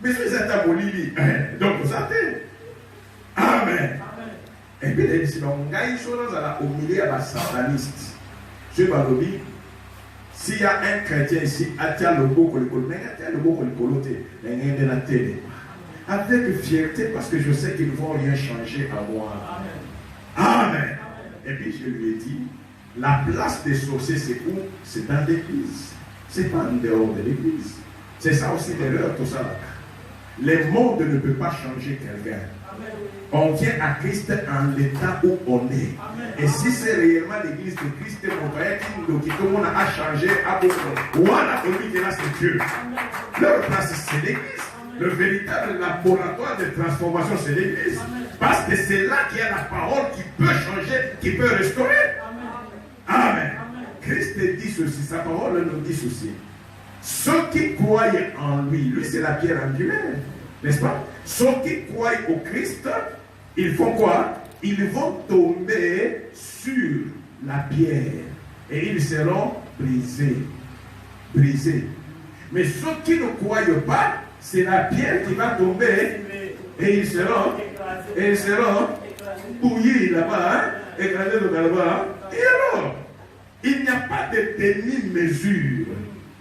B: vous êtes à Bolivie. Donc vous savez. Amen. Et puis il a dit, on a une chose au milieu de la sataniste. Je vais vous dire, s'il y a un chrétien ici, attire le beau colicolo, mais attire le beau colicolo, de la télé. Avec fierté, parce que je sais qu'ils ne vont rien changer à moi. Amen. Et puis je lui ai dit, la place des sorciers, c'est où? C'est dans l'église. C'est pas en dehors de l'église. C'est ça aussi l'erreur, tout ça là. Le monde ne peut pas changer quelqu'un. On vient à Christ en l'état où on est. Et si c'est réellement l'église de Christ, on qui tout le monde a changé à beaucoup. Voilà, c'est Dieu. Leur place, c'est l'église. Le véritable laboratoire de transformation, c'est l'église. Parce que c'est là qu'il y a la parole qui peut changer, qui peut restaurer. Amen. Christ dit ceci, sa parole nous dit ceci. Ceux qui croient en lui c'est la pierre angulaire, n'est-ce pas? Ceux qui croient au Christ, ils font quoi? Ils vont tomber sur la pierre et ils seront brisés. Brisés. Mais ceux qui ne croient pas, c'est la pierre qui va tomber et ils seront bouillis là-bas, hein? Écrasés là-bas. Et alors, il n'y a pas de demi-mesure.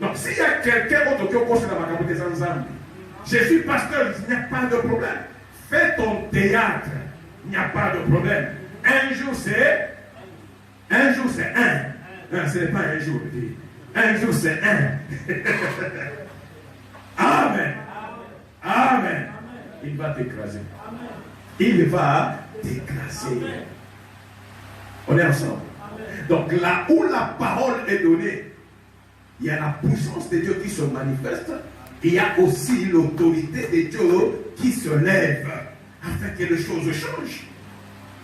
B: Donc, s'il y a quelqu'un d'autre qui oppose la macabre des ensembles, je suis pasteur, il n'y a pas de problème. Fais ton théâtre, il n'y a pas de problème. Un jour c'est un. Non, ce n'est pas un jour. Un jour c'est un. Amen. Amen. Il va t'écraser. Il va t'écraser. On est ensemble. Donc là où la parole est donnée, il y a la puissance de Dieu qui se manifeste. Il y a aussi l'autorité de Dieu qui se lève afin que les choses changent.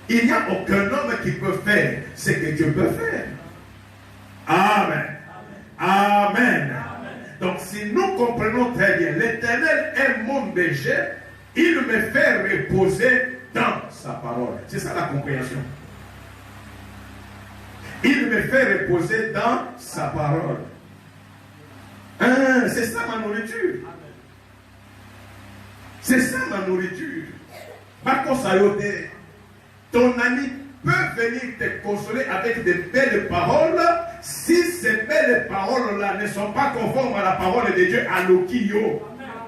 B: Il n'y a aucun homme qui peut faire ce que Dieu peut faire. Amen. Amen. Donc si nous comprenons très bien, l'Éternel est mon berger, il me fait reposer dans sa parole. C'est ça la compréhension. Il me fait reposer dans sa parole. C'est ça ma nourriture. C'est ça ma nourriture. Ton ami peut venir te consoler avec de belles paroles si ces belles paroles-là ne sont pas conformes à la parole de Dieu à l'Okio.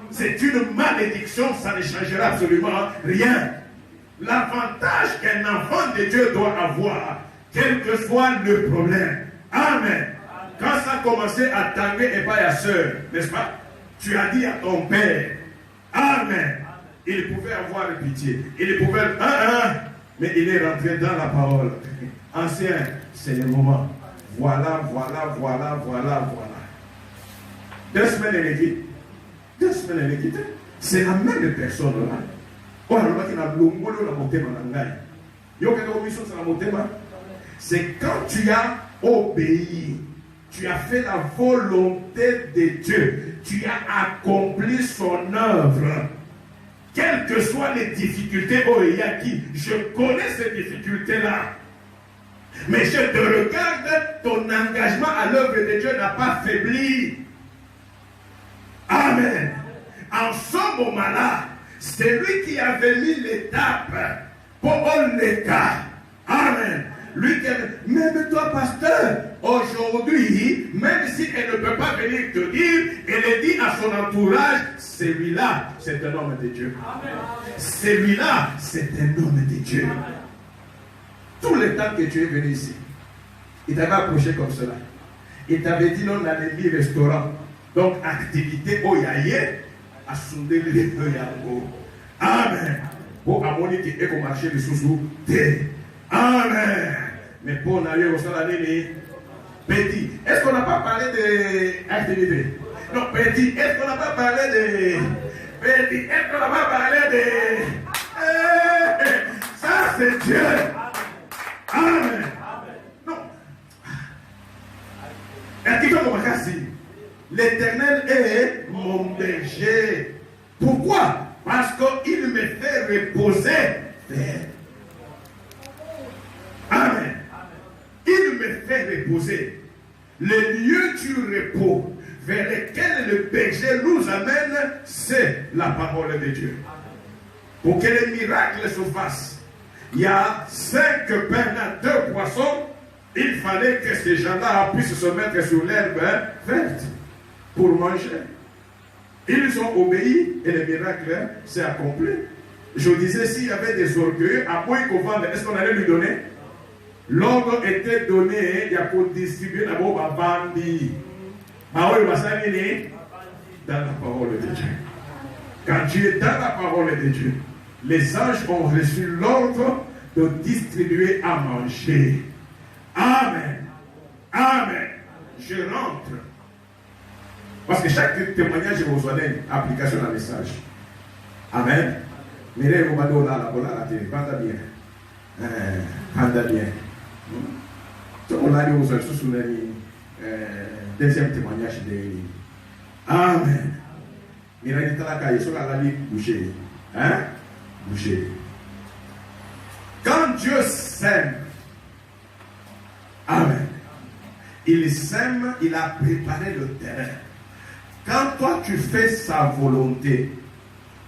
B: C'est une malédiction, ça ne changera absolument rien. L'avantage qu'un enfant de Dieu doit avoir, quel que soit le problème. Amen. Quand ça a commencé à tanguer et pas à soeur, n'est-ce pas? Tu as dit à ton père, Amen. Il pouvait avoir pitié. Il pouvait... mais il est rentré dans la parole. Ancien, c'est le moment. Voilà. 2 semaines, elle est quitte. 2 semaines, elle est quitte. C'est la même personne là. Oh, alors qu'il a l'ongolo dans mon thème en anglais. C'est quand tu as obéi, tu as fait la volonté de Dieu, tu as accompli son œuvre. Quelles que soient les difficultés, oh, il y a qui? Je connais ces difficultés-là. Mais je te regarde, ton engagement à l'œuvre de Dieu n'a pas faibli. Amen. En ce moment-là, c'est lui qui avait mis l'étape pour le cas. Amen. Lui qui avait... Même toi, pasteur, aujourd'hui, même si elle ne peut pas venir te dire, elle dit à son entourage, celui-là, c'est un homme de Dieu. Amen. Celui-là, c'est un homme de Dieu. Amen. Tout le temps que tu es venu ici, il t'avait approché comme cela. Il t'avait dit non, on a mis restaurant. Donc, activité au yaye, à sonder le yago. Amen. Pour amonique et pour marcher de sous-sous. Amen. Mais pour n'aller au sol à l'année, petit. Est-ce qu'on n'a pas parlé d'activité? Non, petit. Est-ce qu'on n'a pas parlé de. Petit. Est-ce qu'on n'a pas parlé de. Ça, c'est Dieu. Amen. Non. L'Éternel est mon berger. Pourquoi? Parce qu'il me fait reposer. Amen. Il me fait reposer. Le lieu du repos vers lequel le berger nous amène, c'est la parole de Dieu. Pour que les miracles se fassent, il y a 5 pains, 2 poissons. Il fallait que ces gens-là puissent se mettre sur l'herbe verte pour manger. Ils ont obéi et le miracle s'est accompli. Je disais, s'il y avait des orgueilleux, à Boïkovande, est-ce qu'on allait lui donner? L'ordre était donné, il y a pour distribuer d'abord à Bandi. Dans la parole de Dieu. Quand tu es dans la parole de Dieu, les anges ont reçu l'ordre de distribuer à manger. Amen. Amen. Je rentre. Parce que chaque témoignage vous donne une application à message. Amen. Mais là, vous m'avez donné la télé. Pendant bien. Pendant bien. Tout le monde a dit aux autres sous le deuxième témoignage de Amen. Mais là, il est là, il est là, il est bouché. Hein? Bouché. Quand Dieu sème, Amen. Il sème, il a préparé le terrain. Quand toi tu fais sa volonté,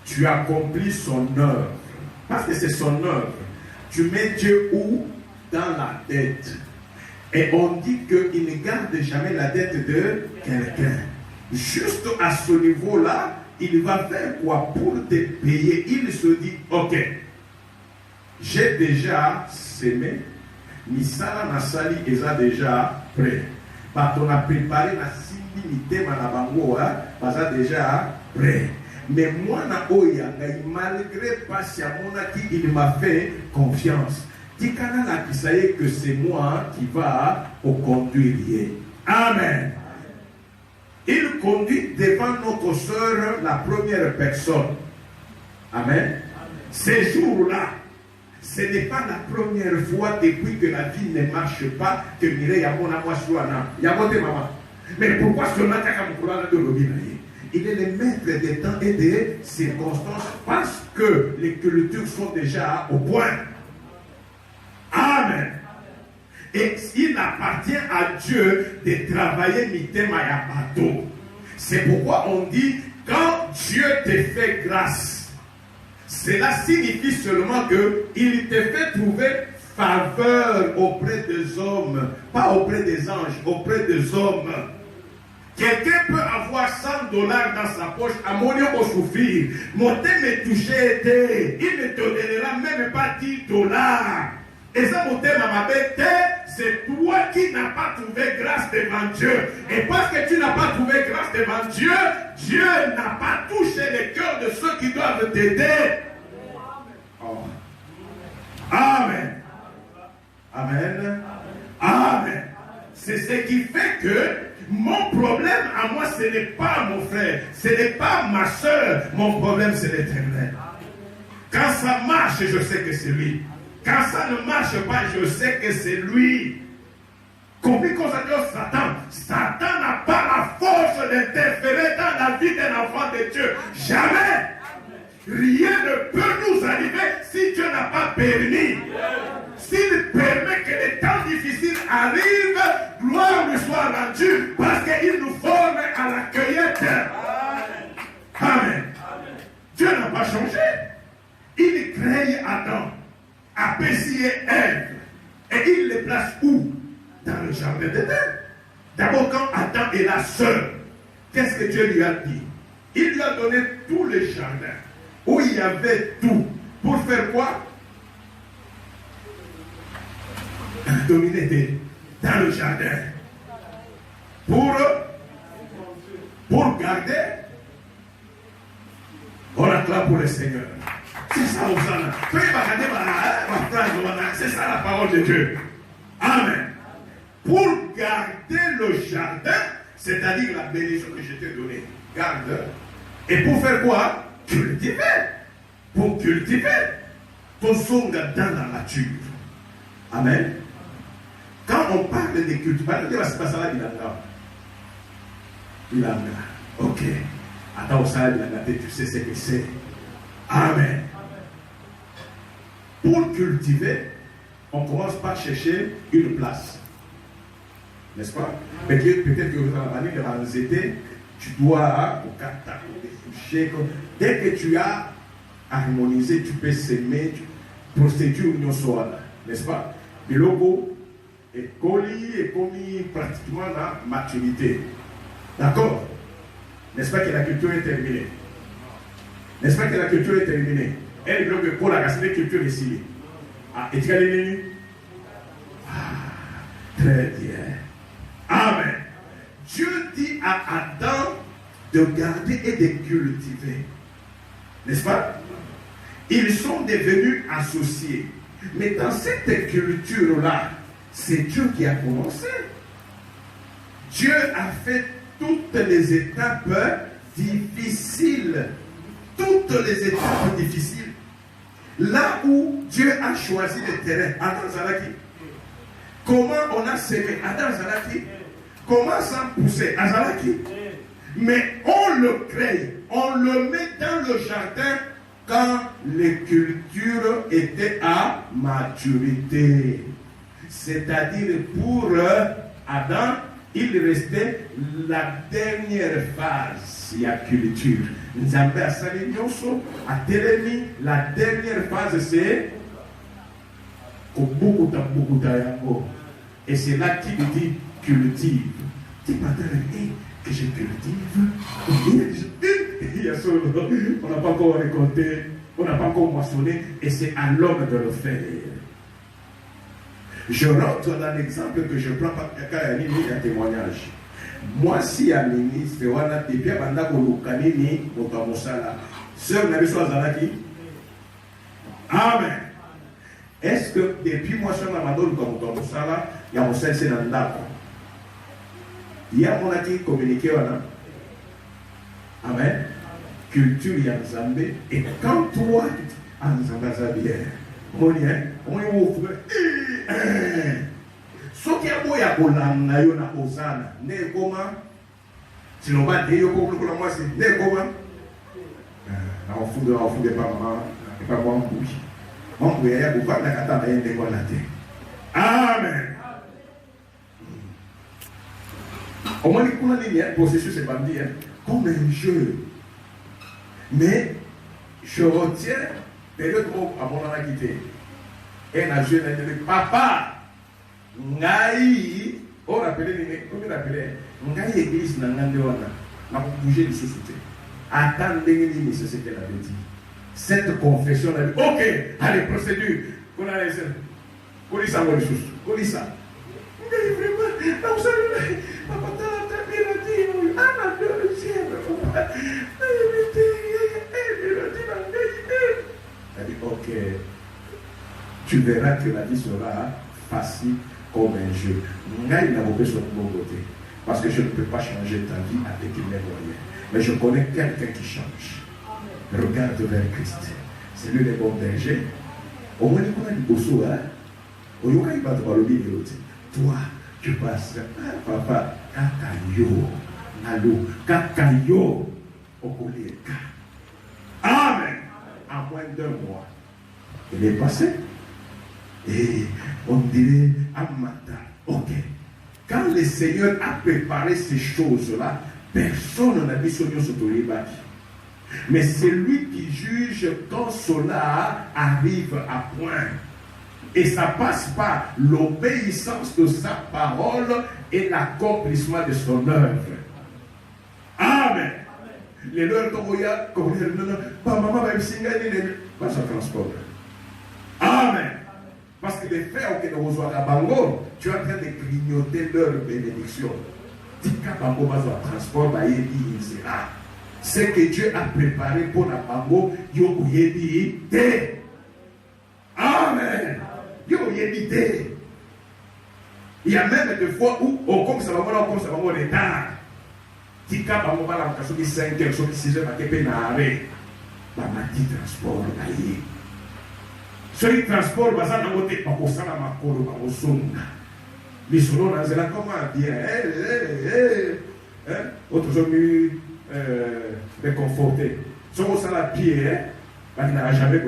B: tu accomplis son œuvre. Parce que c'est son œuvre. Tu mets Dieu où? Dans la dette. Et on dit qu'il ne garde jamais la dette de quelqu'un. Juste à ce niveau-là, il va faire quoi pour te payer? Il se dit, ok, j'ai déjà semé, Nisala Nasali est déjà prêt. Parce qu'on a préparé la similité Manabango, ça déjà prêt. Mais moi, malgré il m'a fait confiance. Que c'est moi qui va au conduire. Amen. Il conduit devant notre soeur la première personne. Amen. Ces jours-là, ce n'est pas la première fois depuis que la vie ne marche pas que Mireille Yamona Mwasuana. Yamote maman. Mais pourquoi ce matin de l'obéir? Il est le maître des temps et des circonstances parce que les cultures sont déjà au point. Amen. Et il appartient à Dieu de travailler mitema ya bateau. C'est pourquoi on dit quand Dieu te fait grâce, cela signifie seulement qu'il te fait trouver faveur auprès des hommes, pas auprès des anges, auprès des hommes. Quelqu'un peut avoir $100 dans sa poche, à mon lieu pour souffrir. Mon thème est touché, il ne te donnera même pas $10. Et ça, mon thème à ma bête, c'est toi qui n'as pas trouvé grâce devant Dieu. Et parce que tu n'as pas trouvé grâce devant Dieu, Dieu n'a pas touché les cœurs de ceux qui doivent t'aider. Oh. Amen. Amen. Amen. C'est ce qui fait que mon problème à moi, ce n'est pas mon frère, ce n'est pas ma soeur. Mon problème, c'est l'Éternel. Quand ça marche, je sais que c'est lui. Quand ça ne marche pas, je sais que c'est lui. Compris qu'on s'appelle Satan. Satan n'a pas la force d'interférer dans la vie d'un enfant de Dieu. Jamais. Rien ne peut nous arriver si Dieu n'a pas permis. S'il permet que les temps difficiles arrivent, gloire lui soit rendue, parce qu'il nous forme à la cueillette. Amen. Dieu n'a pas changé. Il crée Adam, apprécié Ève, et il les place où? Dans le jardin d'Éden. D'abord, quand Adam est la sœur, qu'est-ce que Dieu lui a dit? Il lui a donné tout le jardin, où il y avait tout. Pour faire quoi? Dominer dans le jardin. Pour garder. On acclame pour le Seigneur. C'est ça, Hosanna. C'est ça la parole de Dieu. Amen. Pour garder le jardin, c'est-à-dire la bénédiction que je t'ai donnée, garde. Et pour faire quoi? Cultiver. Pour cultiver. Ton son dans la nature. Amen. Quand on parle de culture, c'est pas ça là, il a. Ok. Attends, ça, tu sais ce que c'est. Amen. Pour cultiver, on commence par chercher une place. N'est-ce pas? Mais peut-être que dans la manière de l'anxiété, tu dois toucher. Dès que tu as harmonisé, tu peux s'aimer, procédure union soit, n'est-ce pas? Le logo est commis pratiquement la maturité. D'accord? N'est-ce pas que la culture est terminée? N'est-ce pas que la culture est terminée? Elle bloque pour la culture ici. Ah, et tu as les très bien. Amen. Dieu dit à Adam de garder et de cultiver. N'est-ce pas? Ils sont devenus associés. Mais dans cette culture-là, c'est Dieu qui a commencé. Dieu a fait toutes les étapes difficiles. Toutes les étapes difficiles. Là où Dieu a choisi le terrain. Adam Zalaki. Comment on a semé Adam Zalaki. Comment ça a poussé Azalaki. Mais on le crée. On le met dans le jardin quand les cultures étaient à maturité. C'est-à-dire pour Adam, il restait la dernière phase. Il y a culture. Nzambe asali nyonso atelemi, la dernière phase c'est kobukuta yango. Et c'est là qu'il dit cultive. Dis pas que je cultive. On n'a pas encore récolté, on n'a pas encore moissonné, et c'est à l'homme de le faire. Je rentre dans l'exemple que je prends par un témoignage. Moi, si un ministre, et puis à Lukanini, sœur Nabiso Azalaki. Amen. Est-ce que depuis moi, je suis dans Moussala, il y a mon sel, c'est dans le dako. Il y a mon qui communiqué. Amen. Culture, il y a Zambé. Et quand toi, Anzamba Zabien, on y est, on y ouvre. Ce qui est beau, il y a Bolana, il y a Osana. Ne comment? Si l'on va dire, pour moi, c'est ne comment? On fout pas maman, et pas moi, oui. On peut y aller pour faire la cata de Amen. Au moins, le processus est pas dit comme un jeu. Mais je retiens période où à mon a quitté. Et la jeune a dit papa, Ngaï, on appelait, Ngaï église n'a pas bougé de sous-souté. Attendez, c'est ce qu'elle avait dit. Cette confession, elle a dit ok, allez, procédure. Colissa. Et vraiment, non, vous savez, papa, t'as bien dit, ah, la deuxième. Elle dit, ok, tu verras que la vie sera facile comme un jeu. Moi, il n'a pas besoin de mon côté. Parce que je ne peux pas changer ta vie avec mes moyens. Mais je connais quelqu'un qui change. Regarde vers Christ. C'est lui le bon berger. Au moins, il a dit Bosso, hein? Toi, tu passes. Papa, kakayo. Allô, kakayo. Okoleka. Amen. À moins d'un mois. Il est passé. Et on dirait Amata. Ok. Quand le Seigneur a préparé ces choses-là, personne n'a dit son nom sur mais c'est lui qui juge quand cela arrive à point. Et ça passe par l'obéissance de sa parole et l'accomplissement de son œuvre. Amen. Les leurs comme pas maman va pas ça transport. Amen. Parce que les frères qui nous reçoivent à Bango, tu es en train de grignoter leur bénédiction. Tika Bango va se transport, il sera. Ce que Dieu a préparé pour la Bango, yo dit. Amen. Yo dit. Il y a même des fois où, comme ça va en retard. Tika Bango va la question de 5 heures, 6 heures, ma pénale. Bah, ma dit transport, aïe. Ce transport, bah, ça n'a pas été pour ça, ma colo, ma songa. Les solos, on a dit, comment bien, autre chose, réconforté. Si on s'en a pied, il n'a jamais dit,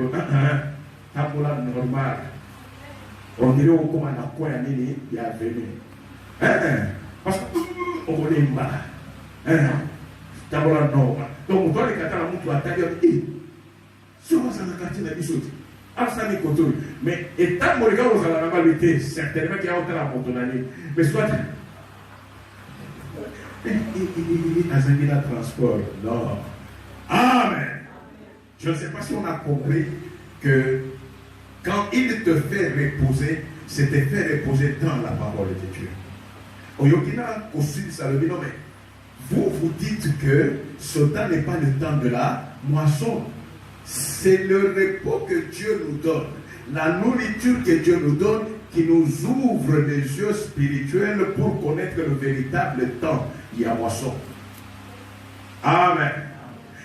B: tabola normal. On dirait au commandant, quoi, il y a venu. Parce qu'on voulait mal. Tabola normal. Donc, on doit les gâter la montre à taille. Si on s'en a gâté la bisoute. Mais étant mon regard aux alamabilités, certainement qu'il y a autant la montonanie. Mais soit. Il a transport. Non. Amen. Je ne sais pas si on a compris que quand il te fait reposer, c'est te faire reposer dans la parole de Dieu. Oyokina, Kosul, Salomé, non, mais vous dites que ce temps n'est pas le temps de la moisson. C'est le repos que Dieu nous donne, la nourriture que Dieu nous donne, qui nous ouvre les yeux spirituels pour connaître le véritable temps. Il y a moisson. Amen.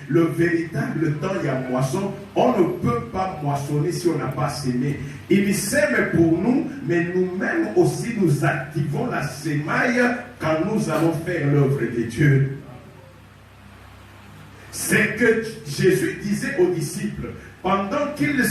B: Le véritable temps, il y a moisson. On ne peut pas moissonner si on n'a pas sémé. Il sème pour nous, mais nous-mêmes aussi nous activons la sémaille quand nous allons faire l'œuvre de Dieu. C'est que Jésus disait aux disciples, pendant qu'ils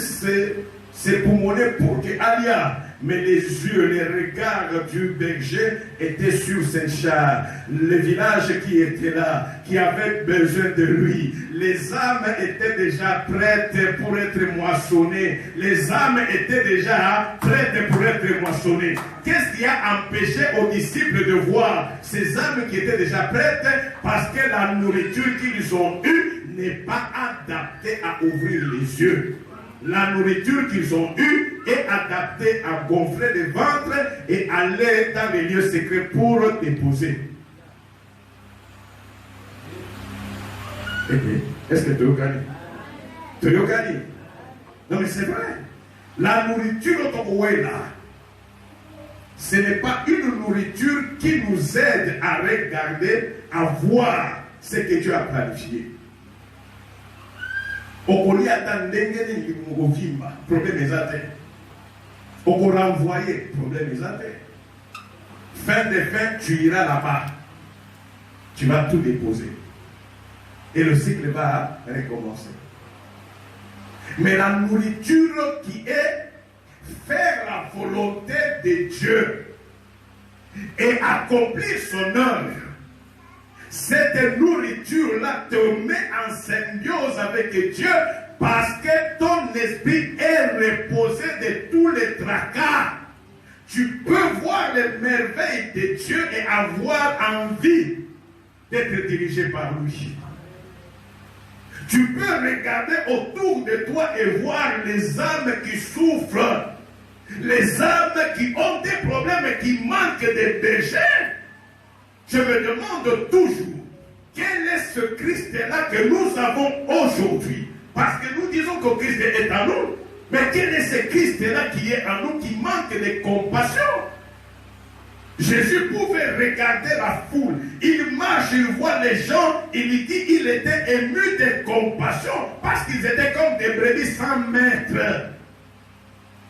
B: s'époumonaient pour que Alia, mais les yeux, les regards du berger étaient sur ses chars. Le village qui était là, qui avait besoin de lui. Les âmes étaient déjà prêtes pour être moissonnées. Les âmes étaient déjà prêtes pour être moissonnées. Qu'est-ce qui a empêché aux disciples de voir ces âmes qui étaient déjà prêtes? Parce que la nourriture qu'ils ont eue n'est pas adaptée à ouvrir les yeux. La nourriture qu'ils ont eue est adaptée à gonfler le ventre et aller dans les lieux secrets pour déposer. Est-ce que tu as gagné? Tu as gagné? Non mais c'est vrai. La nourriture de là, ce n'est pas une nourriture qui nous aide à regarder, à voir ce que Dieu a planifié. Okoli attendenge ni muvimba, problème ezate. Oko renvoyer, problème ezate. Fin de fin, tu iras là-bas. Tu vas tout déposer. Et le cycle va recommencer. Mais la nourriture qui est faire la volonté de Dieu et accomplir son œuvre, cette nourriture-là te met en symbiose avec Dieu parce que ton esprit est reposé de tous les tracas. Tu peux voir les merveilles de Dieu et avoir envie d'être dirigé par lui. Tu peux regarder autour de toi et voir les âmes qui souffrent. Les âmes qui ont des problèmes et qui manquent de bergers, je me demande toujours, quel est ce Christ-là que nous avons aujourd'hui? Parce que nous disons que Christ est en nous, mais quel est ce Christ-là qui est en nous, qui manque de compassion? Jésus pouvait regarder la foule, il marche, il voit les gens, il lui dit, il était ému de compassion, parce qu'ils étaient comme des brebis sans maître.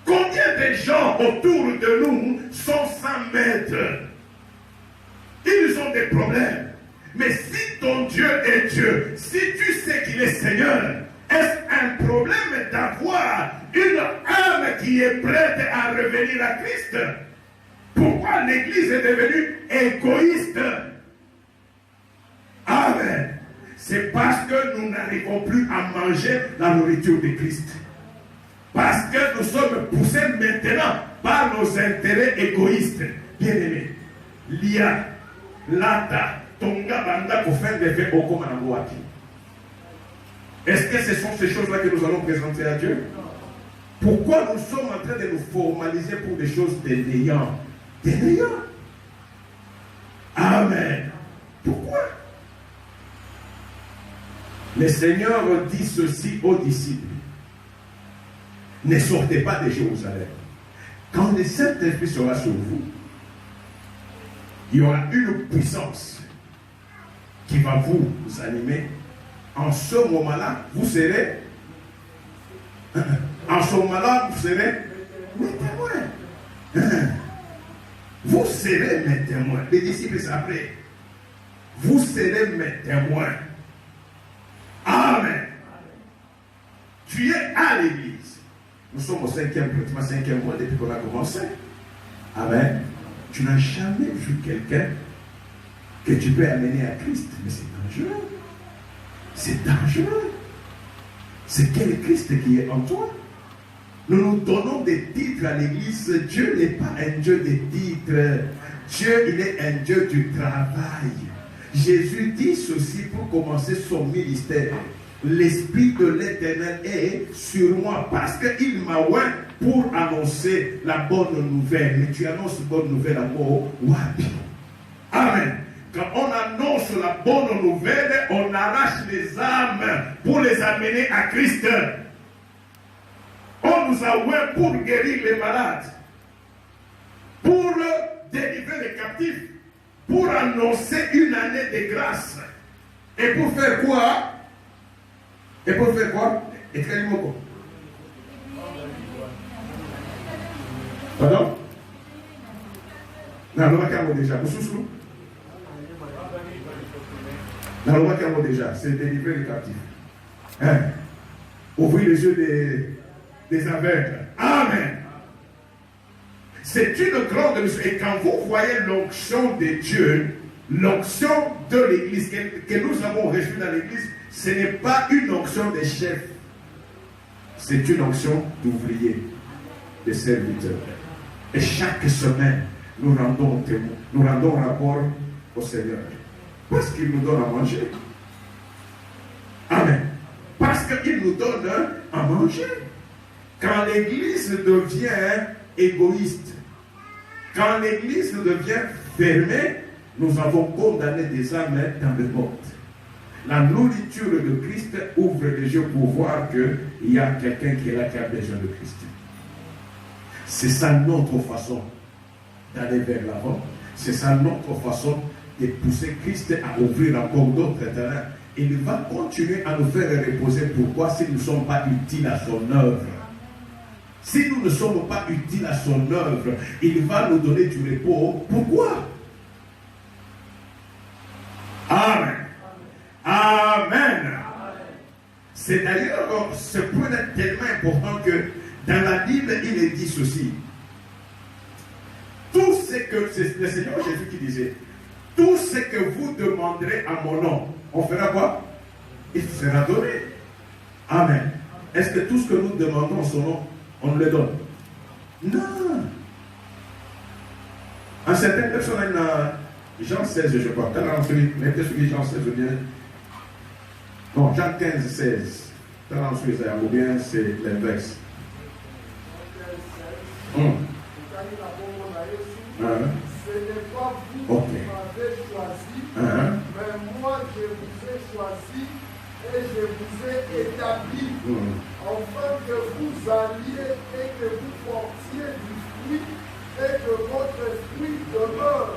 B: Combien de gens autour de nous sont sans maître? Ils ont des problèmes. Mais si ton Dieu est Dieu, si tu sais qu'il est Seigneur, est-ce un problème d'avoir une âme qui est prête à revenir à Christ? Pourquoi l'Église est devenue égoïste? Amen. C'est parce que nous n'arrivons plus à manger la nourriture de Christ. Parce que nous sommes poussés maintenant par nos intérêts égoïstes. Bien-aimés, l'IA, l'ATA, Tonga, Banda, Kofen, Deve, Oko, Manangouaki. Est-ce que ce sont ces choses-là que nous allons présenter à Dieu? Pourquoi nous sommes en train de nous formaliser pour des choses des néants? Des néants. Amen. Pourquoi? Le Seigneur dit ceci aux disciples. Ne sortez pas de Jérusalem. Quand le Saint-Esprit sera sur vous, il y aura une puissance qui va vous animer. En ce moment-là, vous serez. En ce moment-là, vous serez mes témoins. Vous serez mes témoins. Les disciples s'appelaient. Vous serez mes témoins. Amen. Tu es à l'église. Nous sommes au pratiquement cinquième mois depuis qu'on a commencé. Amen. Tu n'as jamais vu quelqu'un que tu peux amener à Christ. Mais c'est dangereux. C'est dangereux. C'est quel Christ qui est en toi? Nous nous donnons des titres à l'église. Dieu n'est pas un Dieu des titres. Dieu, il est un Dieu du travail. Jésus dit ceci pour commencer son ministère. L'Esprit de l'Éternel est sur moi parce qu'il m'a oint pour annoncer la bonne nouvelle. Mais tu annonces bonne nouvelle à moi. Wapi. Amen. Quand on annonce la bonne nouvelle, on arrache les âmes pour les amener à Christ. On nous a oint pour guérir les malades, pour délivrer les captifs, pour annoncer une année de grâce. Et pour faire quoi? Et pour faire quoi? Et très mot. Pardon? Non, on va déjà. Vous soufflez? Non, on va déjà. C'est délivrer les captifs. Hein? Ouvrir les yeux des aveugles. Amen. C'est une grande mission. Et quand vous voyez l'onction de Dieu, l'onction de l'Église que nous avons reçue dans l'Église, ce n'est pas une onction de chef. C'est une onction d'ouvrier, de serviteur. Et chaque semaine, nous rendons rapport au Seigneur. Parce qu'il nous donne à manger. Amen. Parce qu'il nous donne à manger. Quand l'Église devient égoïste, quand l'Église devient fermée, nous avons condamné des âmes dans le monde. La nourriture de Christ ouvre les yeux pour voir qu'il y a quelqu'un qui est là qui a besoin de Christ. C'est ça notre façon d'aller vers l'avant. C'est ça notre façon de pousser Christ à ouvrir encore d'autres terrains. Il va continuer à nous faire reposer. Pourquoi? Si nous ne sommes pas utiles à son œuvre. Si nous ne sommes pas utiles à son œuvre, il va nous donner du repos. Pourquoi? Amen. Amen. C'est d'ailleurs ce point tellement important que dans la Bible, il est dit ceci. Tout ce que, c'est le Seigneur Jésus qui disait, tout ce que vous demanderez à mon nom, on fera quoi? Il sera donné. Amen. Est-ce que tout ce que nous demandons en son nom, on le donne? Non. En certaines personnes, Jean 16, je crois. Mettez celui Jean 16 ou bien. Non, Jean 15, 16. Ou bien c'est l'inverse.
C: Ce n'est pas vous qui m'avez choisi, mais moi je vous ai choisi et je vous ai établi, afin que vous alliez et que vous portiez du fruit et que votre fruit demeure,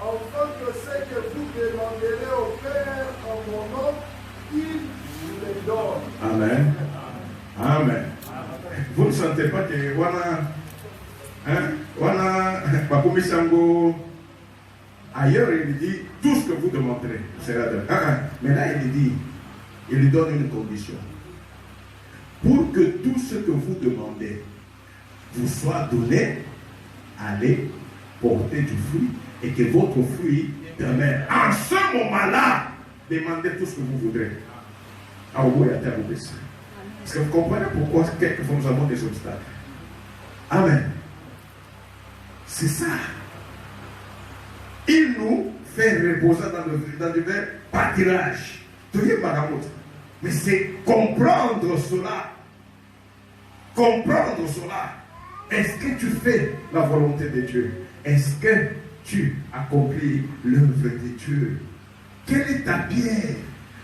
C: afin que ce que vous demanderez au Père en mon nom, il vous les donne.
B: Amen. Amen. Vous ne sentez pas que voilà, ailleurs il dit tout ce que vous demanderez sera donné. Mais là il dit, il lui donne une condition. Pour que tout ce que vous demandez vous soit donné, allez porter du fruit et que votre fruit demeure. En ce moment-là, demandez tout ce que vous voudrez. Est-ce que vous comprenez pourquoi quelquefois nous avons des obstacles? Amen. C'est ça. Il nous fait reposer dans le verbe pâturage. Mais c'est comprendre cela. Comprendre cela. Est-ce que tu fais la volonté de Dieu? Est-ce que tu accomplis l'œuvre de Dieu? Quelle est ta pierre?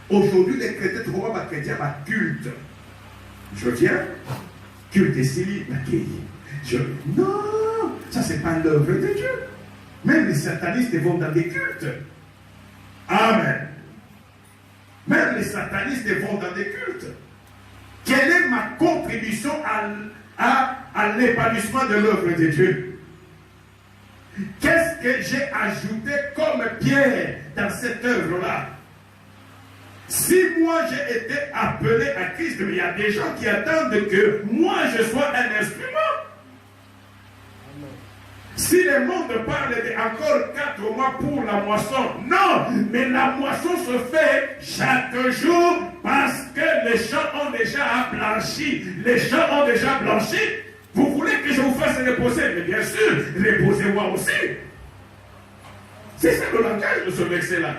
B: Aujourd'hui, les chrétiens, tu vois, les chrétiens, culte. Je viens, culte et s'il non, ça c'est pas l'œuvre de Dieu. Même les satanistes vont dans des cultes. Amen. Même les satanistes vont dans des cultes. Quelle est ma contribution à l'épanouissement de l'œuvre de Dieu? Qu'est-ce que j'ai ajouté comme pierre dans cette œuvre-là? Si moi j'ai été appelé à Christ, mais il y a des gens qui attendent que moi je sois un instrument. Si le monde parle d'encore 4 mois pour la moisson, non, mais la moisson se fait chaque jour parce que les champs ont déjà blanchi. Les champs ont déjà blanchi. Vous voulez que je vous fasse reposer? Mais bien sûr, reposez-moi aussi. C'est ça le langage de ce verset-là.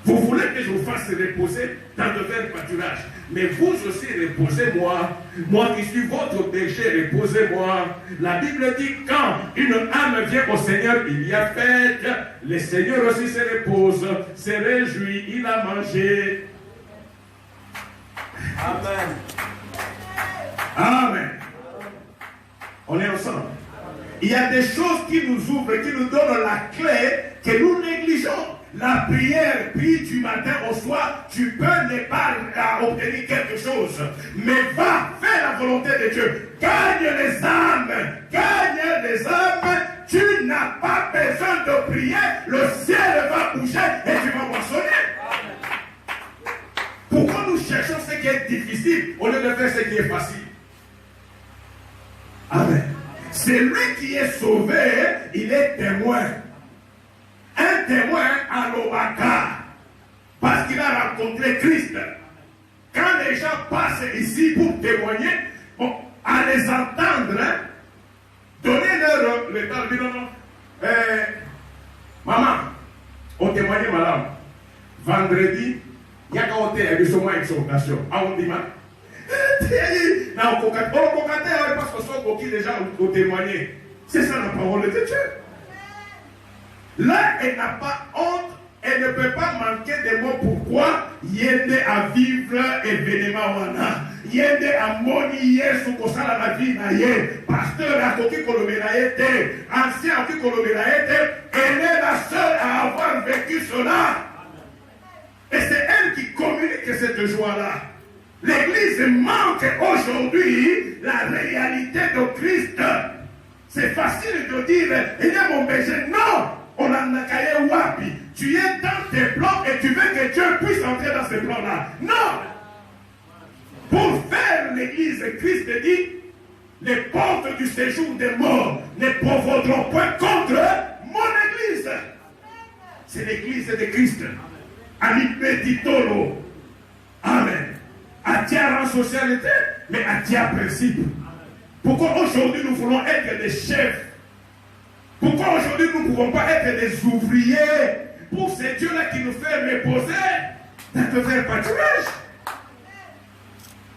B: Vous voulez que je vous fasse reposer dans de verts pâturages. Mais vous aussi reposez-moi. Moi qui suis votre péché, reposez-moi. La Bible dit quand une âme vient au Seigneur, il y a fête. Le Seigneur aussi se repose, se réjouit, il a mangé.
C: Amen.
B: Amen. On est ensemble. Il y a des choses qui nous ouvrent, qui nous donnent la clé que nous négligeons. La prière, prie du matin au soir, tu peux ne pas obtenir quelque chose. Mais va, fais la volonté de Dieu. Gagne les âmes. Gagne les âmes. Tu n'as pas besoin de prier. Le ciel va bouger et tu vas moissonner. Pourquoi nous cherchons ce qui est difficile au lieu de faire ce qui est facile? Amen. Celui qui est sauvé, il est témoin. Un témoin à l'Obaka, parce qu'il a rencontré Christ. Quand les gens passent ici pour témoigner, à les entendre, donnez-leur le temps, non, maman, on témoigne madame. Vendredi, il y a qu'à ôter une exhortation. Ah, on dit, parce que sont beaucoup déjà ont témoigné. C'est ça la parole de Dieu. Là, elle n'a pas honte, elle ne peut pas manquer de mots. Pourquoi? Yende à vivre événement wana. Yende à moni yesu kosala la vie na ye. Pasteur a koki kolomela ete. Ancien a koki kolomela ete. Elle est la seule à avoir vécu cela. Et c'est elle qui communique cette joie-là. L'église manque aujourd'hui la réalité de Christ. C'est facile de dire, il y a mon péché. Non! On a caillé wapi. Tu es dans tes plans et tu veux que Dieu puisse entrer dans ces plans-là. Non! Pour faire l'église, Christ dit, les portes du séjour des morts ne provoqueront point contre mon église. C'est l'église de Christ. Alipetitolo. Amen. Atia en socialité, mais Atia principe. Pourquoi aujourd'hui nous voulons être des chefs? Pourquoi aujourd'hui nous ne pouvons pas être des ouvriers pour ces dieux-là qui nous fait reposer dans de verts pâturages?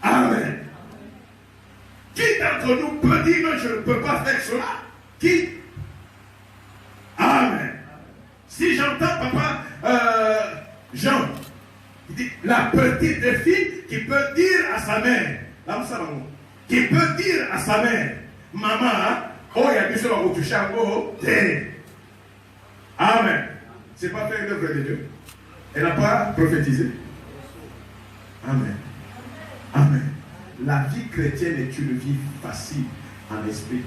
B: Amen. Qui d'entre d'entre nous peut dire je ne peux pas faire cela? Qui? Amen. Si j'entends papa Jean, il dit, la petite fille qui peut dire à sa mère, qui peut dire à sa mère, maman, oh, il y a du seul au chango, amen. C'est pas faire l'œuvre de Dieu. Elle n'a pas prophétisé. Amen. Amen. La vie chrétienne est une vie facile en esprit.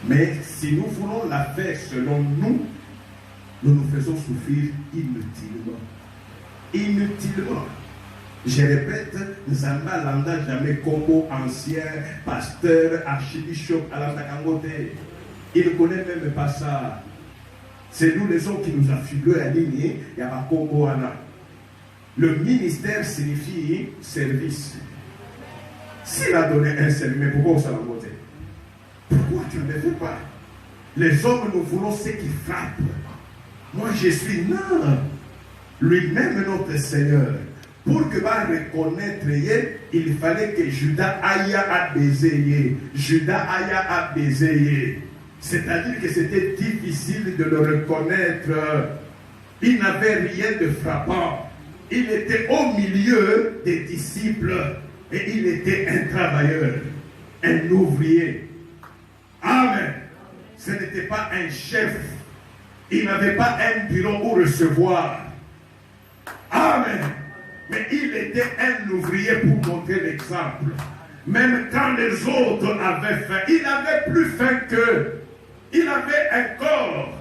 B: Mais si nous voulons la faire selon nous, nous nous faisons souffrir inutilement. Inutilement. Je répète, Nzamba landa jamais combo ancien, pasteur, archibishop à la Takangote. Il ne connaît même pas ça. C'est nous les hommes qui nous affilions à ligner, il y a un combo Anna. Le ministère signifie service. S'il a donné un service, mais pourquoi ça l'a voté? Pourquoi tu ne le fais pas? Les hommes, nous voulons ce qui frappe. Moi, je suis non. Lui-même, notre Seigneur. Pour que va reconnaître, il fallait que Judas aille à baiser. Judas aille à baiser. C'est-à-dire que c'était difficile de le reconnaître. Il n'avait rien de frappant. Il était au milieu des disciples. Et il était un travailleur, un ouvrier. Amen. Ce n'était pas un chef. Il n'avait pas un bureau où recevoir. Amen. Mais il était un ouvrier pour montrer l'exemple. Même quand les autres avaient faim, il n'avait plus faim qu'eux. Il avait un corps.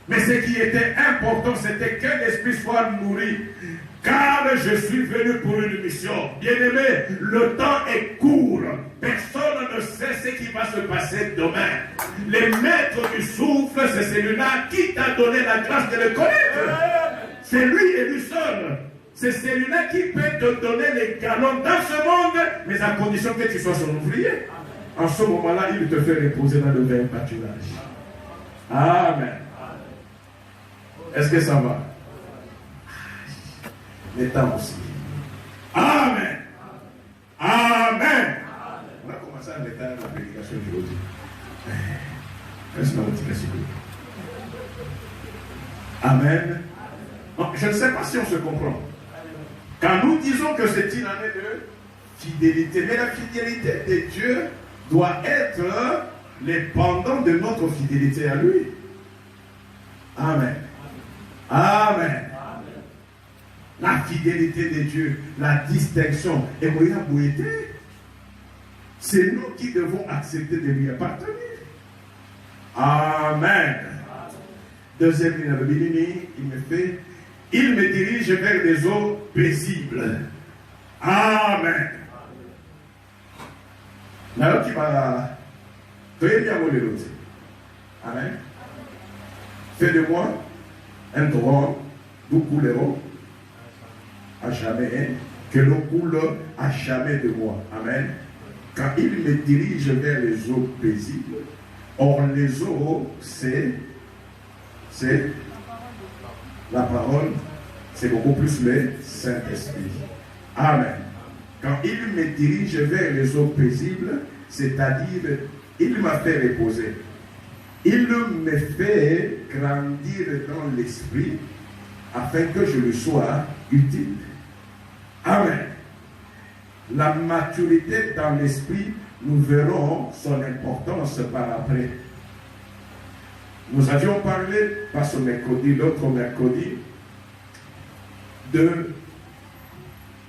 B: Mais ce qui était important, c'était que l'esprit soit nourri. Car je suis venu pour une mission. Bien-aimé, le temps est court. Personne ne sait ce qui va se passer demain. Les maîtres du souffle, c'est celui-là qui t'a donné la grâce de le connaître. C'est lui et lui seul. C'est celui-là qui peut te donner les galons dans ce monde, mais à condition que tu sois son ouvrier. En ce moment-là, il te fait reposer dans le vert pâturage. Amen. Est-ce que ça va? Les temps aussi. Amen. Amen. On a commencé à l'état de la prédication aujourd'hui. Amen. Je ne sais pas si on se comprend. Quand nous disons que c'est une année de fidélité, mais la fidélité de Dieu doit être les pendants de notre fidélité à lui. Amen. Amen. La fidélité de Dieu, la distinction. Et c'est nous qui devons accepter de lui appartenir. Amen. Deuxième ligne, il me dirige vers les eaux paisibles. Amen. Amen. Fais de moi un torrent d'où couleront à jamais, que l'eau coule à jamais de moi. Amen. Quand il me dirige vers les eaux paisibles, or les eaux, c'est la parole, c'est beaucoup plus le Saint-Esprit. Amen. Quand il me dirige vers les eaux paisibles, c'est-à-dire, il m'a fait reposer. Il me fait grandir dans l'esprit afin que je lui sois utile. Amen. La maturité dans l'esprit, nous verrons son importance par après. Nous avions parlé, pas ce mercredi, l'autre mercredi, de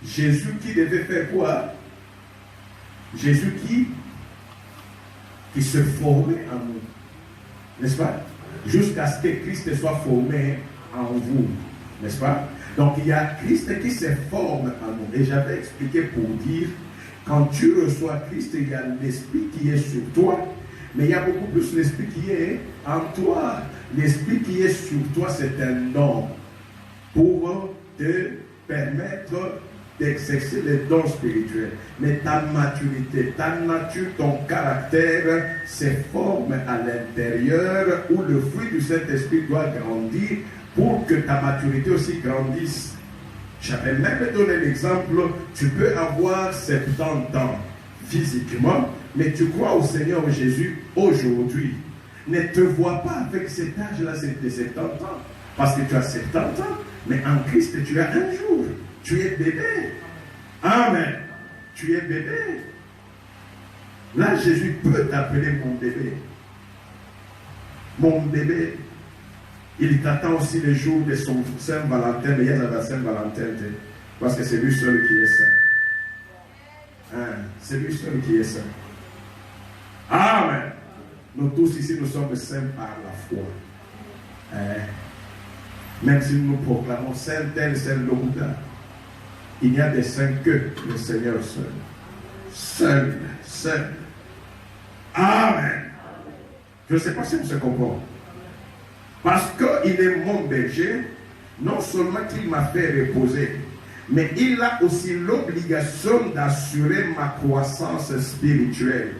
B: Jésus qui devait faire quoi? Jésus qui se formait en nous. N'est-ce pas? Jusqu'à ce que Christ soit formé en vous. N'est-ce pas? Donc il y a Christ qui se forme en nous. Et j'avais expliqué pour dire, quand tu reçois Christ, il y a l'Esprit qui est sur toi. Mais il y a beaucoup plus l'Esprit qui est en toi. L'Esprit qui est sur toi, c'est un don pour te permettre d'exercer les dons spirituels. Mais ta maturité, ta nature, ton caractère se forme à l'intérieur où le fruit du Saint-Esprit doit grandir pour que ta maturité aussi grandisse. J'avais même donné l'exemple, tu peux avoir 70 ans physiquement, mais tu crois au Seigneur Jésus aujourd'hui, ne te vois pas avec cet âge-là de 70 ans, parce que tu as 70 ans, mais en Christ tu as un jour. Tu es bébé. Amen. Tu es bébé. Là, Jésus peut t'appeler mon bébé. Mon bébé. Il t'attend aussi le jour de son Saint-Valentin, mais il y a la Saint-Valentin, parce que c'est lui seul qui est saint. C'est lui seul qui est saint. Amen. Nous tous ici, nous sommes saints par la foi. Même si nous proclamons Saint tel, Saint Lokuta, il n'y a des saints que le Seigneur seul. Seul, seul. Amen. Je ne sais pas si on se comprend. Parce qu'il est mon berger, non seulement qu'il m'a fait reposer, mais il a aussi l'obligation d'assurer ma croissance spirituelle,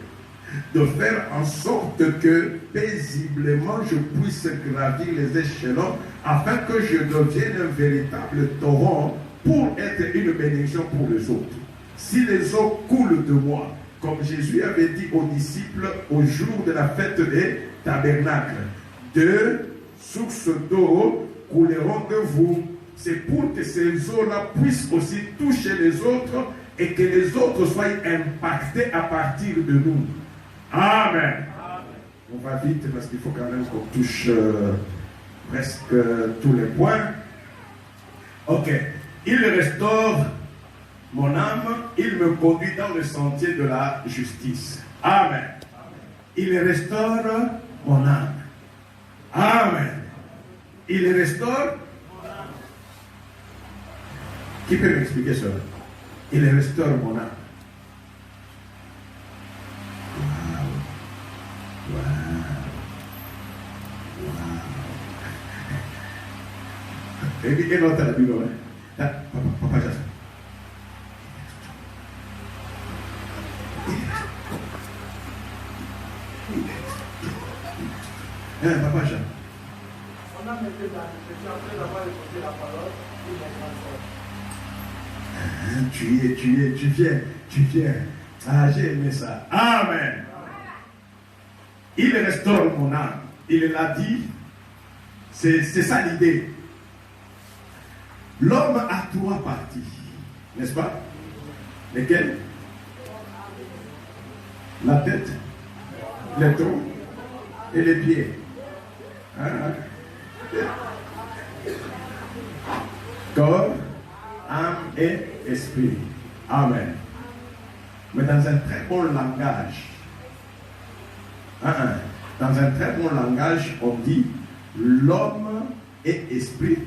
B: de faire en sorte que paisiblement je puisse gravir les échelons afin que je devienne un véritable torrent pour être une bénédiction pour les autres. Si les eaux coulent de moi, comme Jésus avait dit aux disciples au jour de la fête des tabernacles, 2 sources d'eau couleront de vous. C'est pour que ces eaux-là puissent aussi toucher les autres et que les autres soient impactés à partir de nous. Amen. On va vite parce qu'il faut quand même qu'on touche presque tous les points. Ok. Il restaure mon âme, il me conduit dans le sentier de la justice. Amen. Il restaure mon âme. Amen. Il restaure. Qui peut m'expliquer ça? Il restaure mon âme. Wow. Et puis, l'autre à la Bible, Papa Jasper. Papa Jean.
C: On a mis la réflexion après avoir écouté la parole, il m'a transformé.
B: Tu viens. Ah, j'ai aimé ça. Amen. Il restaure mon âme. Il l'a dit. C'est ça l'idée. L'homme a 3 parties. N'est-ce pas? Lesquelles? La tête, le tronc et les pieds. Corps, âme et esprit. Amen. Mais dans un très bon langage, dans un très bon langage, on dit l'homme est esprit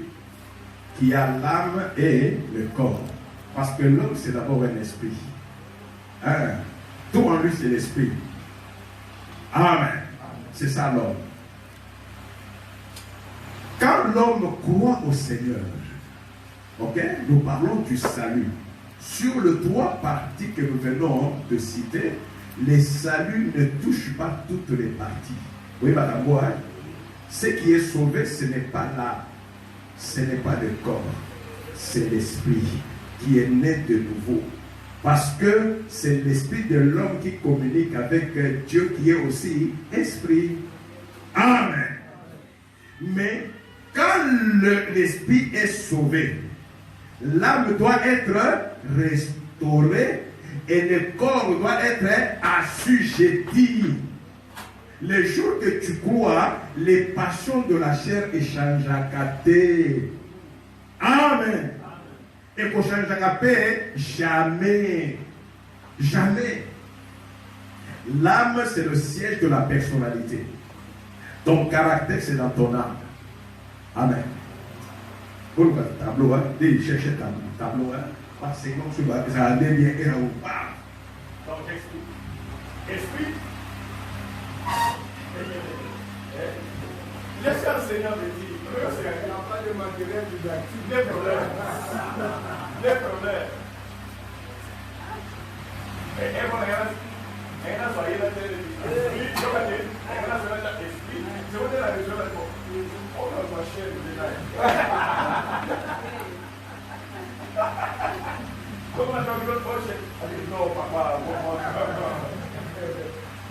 B: qui a l'âme et le corps. Parce que l'homme, c'est d'abord un esprit. Tout en lui, c'est l'esprit. Amen. C'est ça l'homme. Quand l'homme croit au Seigneur, nous parlons du salut. Sur les 3 parties que nous venons de citer, les saluts ne touchent pas toutes les parties. Oui, madame, ce qui est sauvé, ce n'est pas l'âme, ce n'est pas le corps, c'est l'esprit qui est né de nouveau. Parce que c'est l'esprit de l'homme qui communique avec Dieu qui est aussi esprit. Amen. Mais quand l'esprit est sauvé, l'âme doit être restaurée et le corps doit être assujetti. Le jour que tu crois, les passions de la chair échangent à côté. Amen. Et qu'on change à côté, jamais. Jamais. L'âme, c'est le siège de la personnalité. Ton caractère, c'est dans ton âme. Amen. Pour le tableau, cherchez un tableau, parce que non, ça a bien et là où donc, esprit.
C: Laissez le Seigneur me dire, il n'y a pas de matériel didactique. Les problèmes.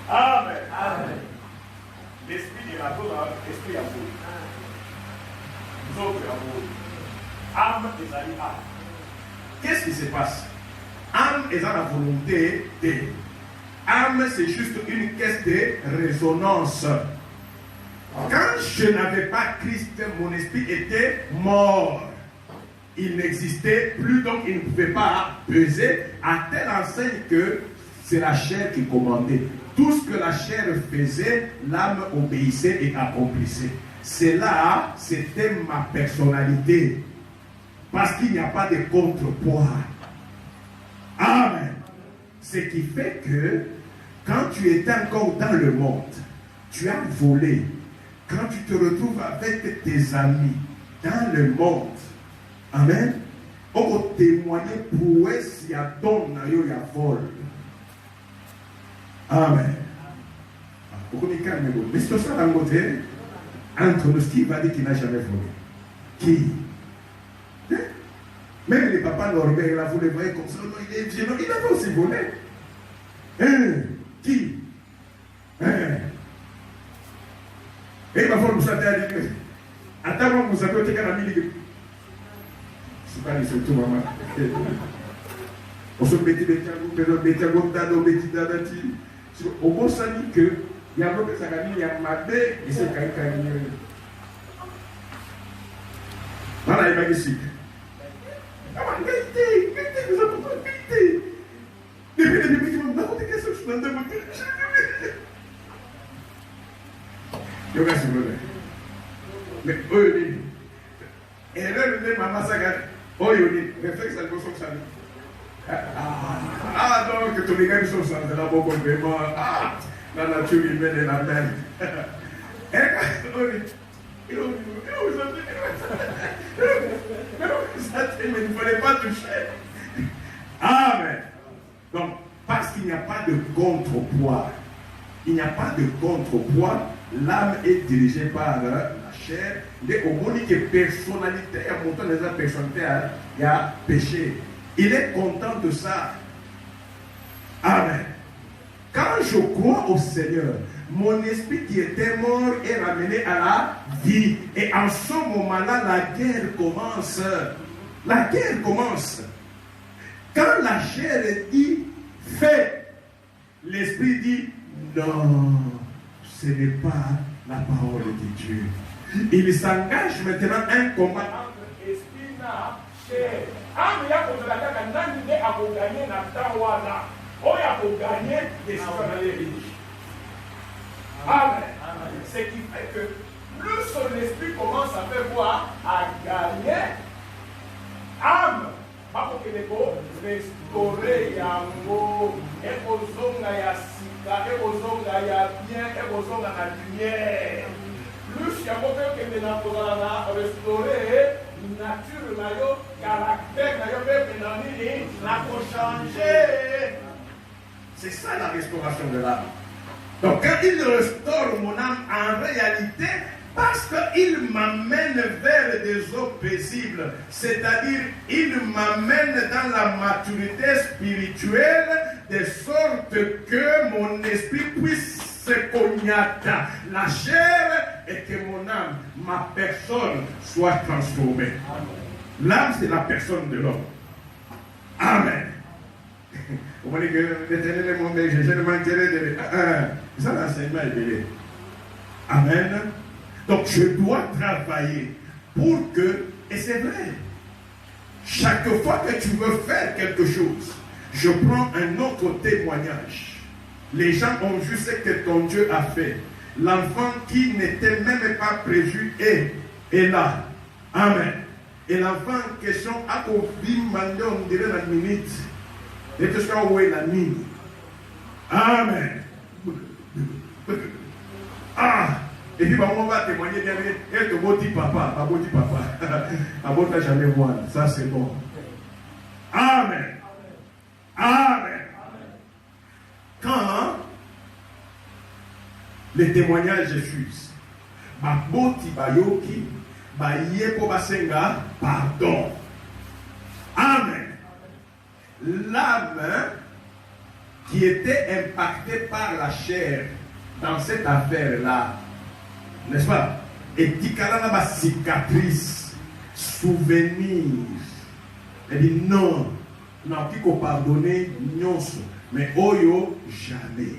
B: Amen. Amen. L'esprit de la bonne, l'esprit à vous. Nous autres à vous. Âme et âme. Qu'est-ce qui se passe? Âme est dans la volonté de. Âme, c'est juste une caisse de résonance. Quand je n'avais pas Christ, mon esprit était mort. Il n'existait plus, donc il ne pouvait pas peser à telle enseigne que c'est la chair qui commandait. Tout ce que la chair faisait, l'âme obéissait et accomplissait. Cela, c'était ma personnalité. Parce qu'il n'y a pas de contrepoids. Amen. Ce qui fait que, quand tu étais encore dans le monde, tu as volé. Quand tu te retrouves avec tes amis dans le monde, amen, on va témoigner pour s'il y a don, il y a vol. Amen. Mais c'est ça dans le côté, entre nous, qui va dire qu'il n'a jamais volé? Qui? Hein? Même les papas norvèges, là, vous les voyez comme ça, non, il est violent, il n'a pas aussi volé. Hein? Qui? Hein? Et il va falloir nous attendre. Attends, vous savez, tu as un ami. C'est pas les surtout, maman. On se met des au bon sens que il y a beaucoup de sagami, il y a madé, et c'est quelqu'un. Voilà, il va ici. Ah, qualité, nous avons pas qualité. Depuis, tu m'as demandé qu'est-ce que je t'en demande. Je vais se lever. Mais eux, et là, le maman Sagan, oh, il réflexe à l'émotion de sa vie. Ah, donc, tous les gars qui sont sans de la bombe, vraiment, la nature humaine est la même. Et quand il ne fallait pas toucher. Amen. Donc, parce qu'il n'y a pas de contrepoids, il n'y a pas de contrepoids, l'âme est dirigée par la chair. Dès qu'on dit que personnalité, il y a montant de la personnalité, il y a péché. Il est content de ça. Amen. Quand je crois au Seigneur, mon esprit qui était mort est ramené à la vie. Et en ce moment-là, la guerre commence. La guerre commence. Quand la chair dit fait, l'esprit dit non, ce n'est pas la parole de Dieu. Il s'engage maintenant un combat entre esprit et chair. Âme ya ko la kaka nani ne akogagner na tawana. Oyo akogagner des choses. Amen. Ce qui fait que plus son esprit commence à faire voir, à gagner, âme, pas pour que les go restaurer yango, et kozonga ya sika, et kozonga ya bien, et kozonga na lumière. Plus yango que les na kozala restaurer nature na yo, caractère na yo, même na nini, na ko changer. C'est ça la restauration de l'âme. Donc quand il restaure mon âme en réalité, parce qu'il m'amène vers des eaux paisibles, c'est-à-dire il m'amène dans la maturité spirituelle, de sorte que mon esprit puisse se cognater la chair et que mon âme, ma personne, soit transformée. L'âme, c'est la personne de l'homme. Amen. Vous voyez que l'éternel est mon berger, je ne manquerai de ça, l'enseignement est belé. Amen. Donc je dois travailler pour que, et c'est vrai, chaque fois que tu veux faire quelque chose, je prends un autre témoignage. Les gens ont vu ce que ton Dieu a fait. L'enfant qui n'était même pas prévu est là. Amen. Et l'enfant en question a demandé, on dirait la minute. Et que ce soit où est la mine. Amen. Ah. Et puis, on va témoigner bien, et te dit papa, avant de jamais voir, ça c'est bon. Amen. Amen. Quand les témoignages fusent, baboti bayoki, bayepo basenga, pardon. Amen. L'âme qui était impacté par la chair dans cette affaire-là, n'est-ce pas? Et Tikala n'a cicatrice, souvenir. Elle dit non, n'a plus qu'au pardonner, non, mais oyo, jamais.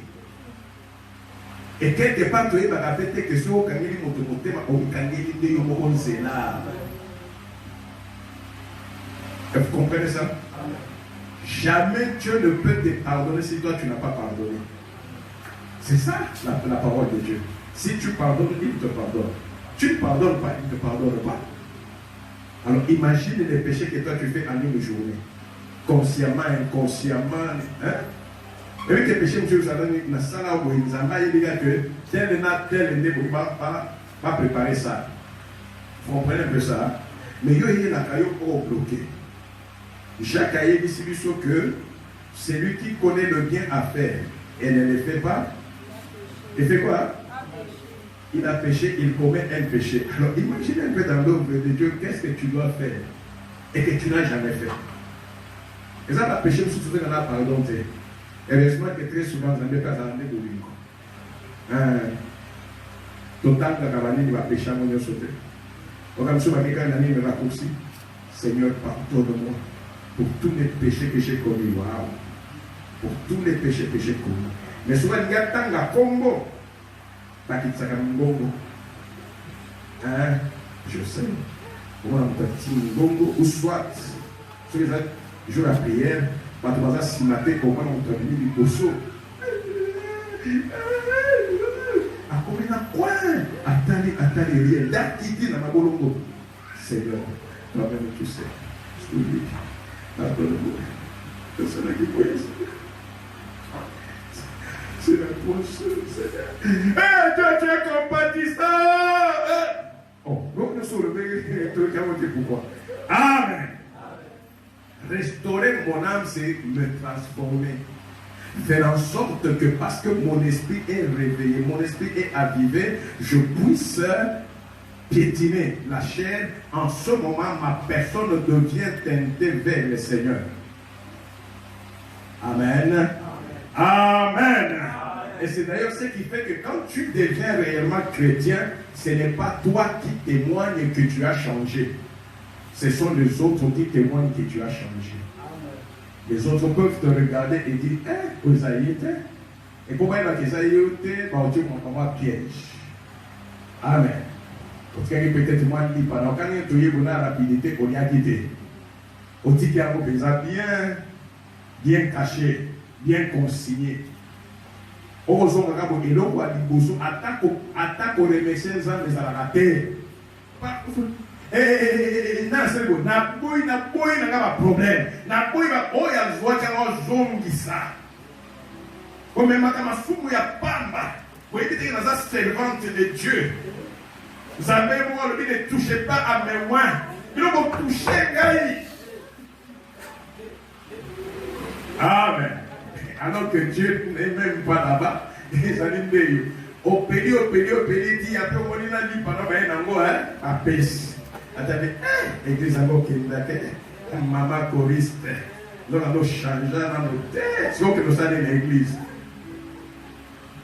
B: Et quelque part, tu vas répéter que si on a dit vous comprenez ça? Jamais Dieu ne peut te pardonner si toi tu n'as pas pardonné. C'est ça la parole de Dieu. Si tu pardonnes, il te pardonne. Tu ne pardonnes pas, il ne te pardonne pas. Alors imagine les péchés que toi tu fais en une journée. Consciemment, inconsciemment. Hein? Et puis tes péchés, monsieur, vous savez, dans ça là où ils en il dit que tel n'est pas préparer ça. Vous comprenez un peu ça? Mais il y a un caillou bloqué. Jacques a dit que c'est lui qui connaît le bien à faire et ne le fait pas. Il fait quoi? Il a péché, il commet un péché. Alors imagine un peu dans l'œuvre de Dieu, qu'est-ce que tu dois faire et que tu n'as jamais fait. Et ça, le péché, nous sommes dans la pardon. Heureusement que très souvent, vous n'avez pas amené de lui. Total, il va pécher à mon sauter. Comme ça, il me raccourci. Seigneur, pardonne-moi pour tous les péchés que j'ai commis. Waouh! Pour tous les péchés que j'ai commis. Mais souvent, il y a tant de Congo. Je sais. Comment on peut dire Congo ou soit, sur les jours à prière, quand on va se mater, comment on peut dire du bosso. À combien de quoi? Attendez, rien. D'activité dans ma bolongo. Seigneur, toi-même tu sais. Je te dis. Pardonne-moi. Personne n'a qui peut c'est la prochaine, Seigneur. Dieu, tu es compatissant. Oh, donc nous sommes le truc à monter pourquoi? Amen. Restaurer mon âme, c'est me transformer. Faire en sorte que parce que mon esprit est réveillé, mon esprit est avivé, je puisse piétiner la chair. En ce moment, ma personne devient teintée vers le Seigneur. Amen. Amen. Et c'est d'ailleurs ce qui fait que quand tu deviens réellement chrétien, ce n'est pas toi qui témoignes que tu as changé. Ce sont les autres qui témoignent que tu as changé. Les autres peuvent te regarder et dire, vous avez été. Et pourquoi il a dit, Dieu m'a piège. Amen. Parce que peut-être moi, je dis, pendant quand il y a une rapidité, on y a quitté. On dit qu'il y a un peu bien caché, bien consigné. Heureusement, il y a un attaque au remerciement des arrêtés. Non, c'est bon. Na problème. Na boy va oya zwacha zongi ça. Comme même quand ma fumu ya pamba. Vous voyez que dans sa servante de Dieu. Vous avez moi le dit ne touchez pas à mes mains. Il faut toucher Gaï. Amen. Alors que Dieu n'est même pas là-bas. Les animés. Au pays, dit après on est là pendant un an à pêche. Attendez, l'église a maman choriste. Nous avons changé dans nos têtes. C'est que nous allons à l'église.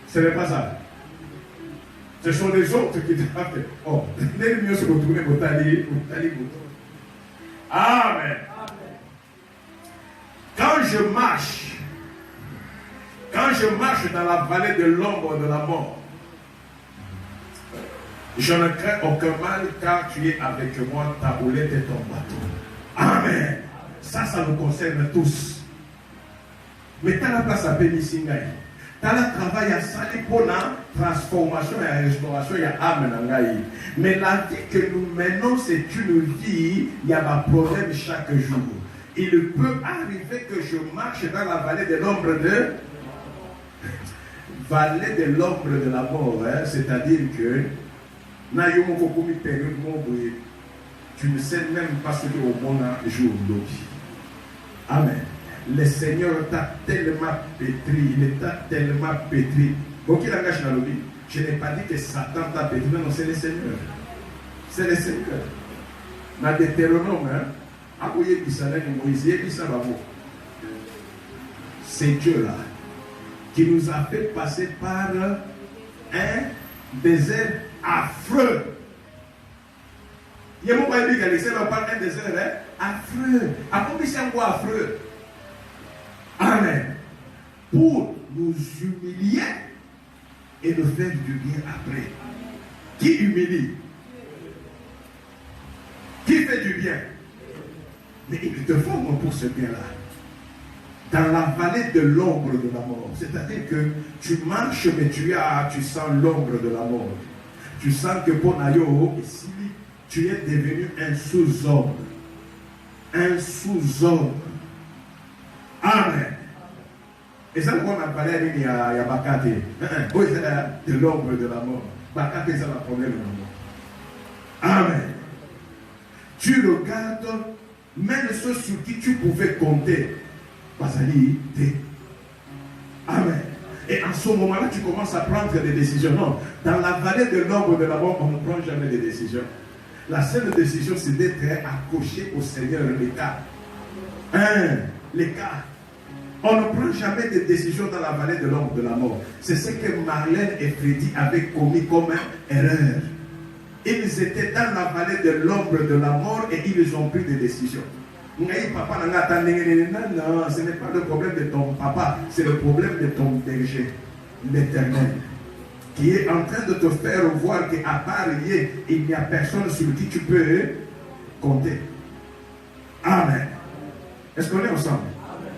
B: Ce n'est pas ça. Ce sont les autres qui doivent faire. Oh, les mieux se retourner pour t'aller. Amen. Quand je marche dans la vallée de l'ombre de la mort, je ne crains aucun mal car tu es avec moi, ta houlette et ton bateau. Amen. Ça nous concerne tous. Mais tu as la place à Pénissingaï. Tu as le travail à salir pour la transformation et la restauration. Il y a Amen. Mais la vie que nous menons, c'est une vie, il y a un problème chaque jour. Il peut arriver que je marche dans la vallée de l'ombre de la mort. Hein? C'est-à-dire que tu ne sais même pas ce qu'au bon jour d'aujourd'hui. Amen. Le Seigneur t'a tellement pétri, il t'a tellement pétri. Donc il engage dans le vie. Je n'ai pas dit que Satan t'a pétri, non, c'est le Seigneur. C'est le Seigneur. Dans le Deutéronome, c'est Dieu là. qui nous a fait passer par un désert affreux. Il y a mon père qui a laissé un désert affreux. À combien c'est encore affreux? Amen. Pour nous humilier et nous faire du bien après. Qui humilie? Qui fait du bien? Mais il te forme pour ce bien-là. Dans la vallée de l'ombre de la mort. C'est-à-dire que tu marches, mais tu sens l'ombre de la mort. Tu sens que Bonayo, ici, tu es devenu un sous-homme. Un sous-homme. Amen. Et ça, on a parlé il y a Bakate. Oui, c'est de l'ombre de la mort. Bakate, c'est le problème de la mort. Amen. Tu regardes même ceux sur qui tu pouvais compter. Basali, amen. Et en ce moment-là, tu commences à prendre des décisions. Non, dans la vallée de l'ombre de la mort, on ne prend jamais de décisions. La seule décision, c'est d'être accroché au Seigneur, l'écart. L'écart. On ne prend jamais de décision dans la vallée de l'ombre de la mort. C'est ce que Marlène et Freddy avaient commis comme erreur. Ils étaient dans la vallée de l'ombre de la mort et ils ont pris des décisions. Papa, non, ce n'est pas le problème de ton papa, c'est le problème de ton berger, l'Éternel, qui est en train de te faire voir qu'à part il n'y a personne sur qui tu peux compter. Amen. Est-ce qu'on est ensemble?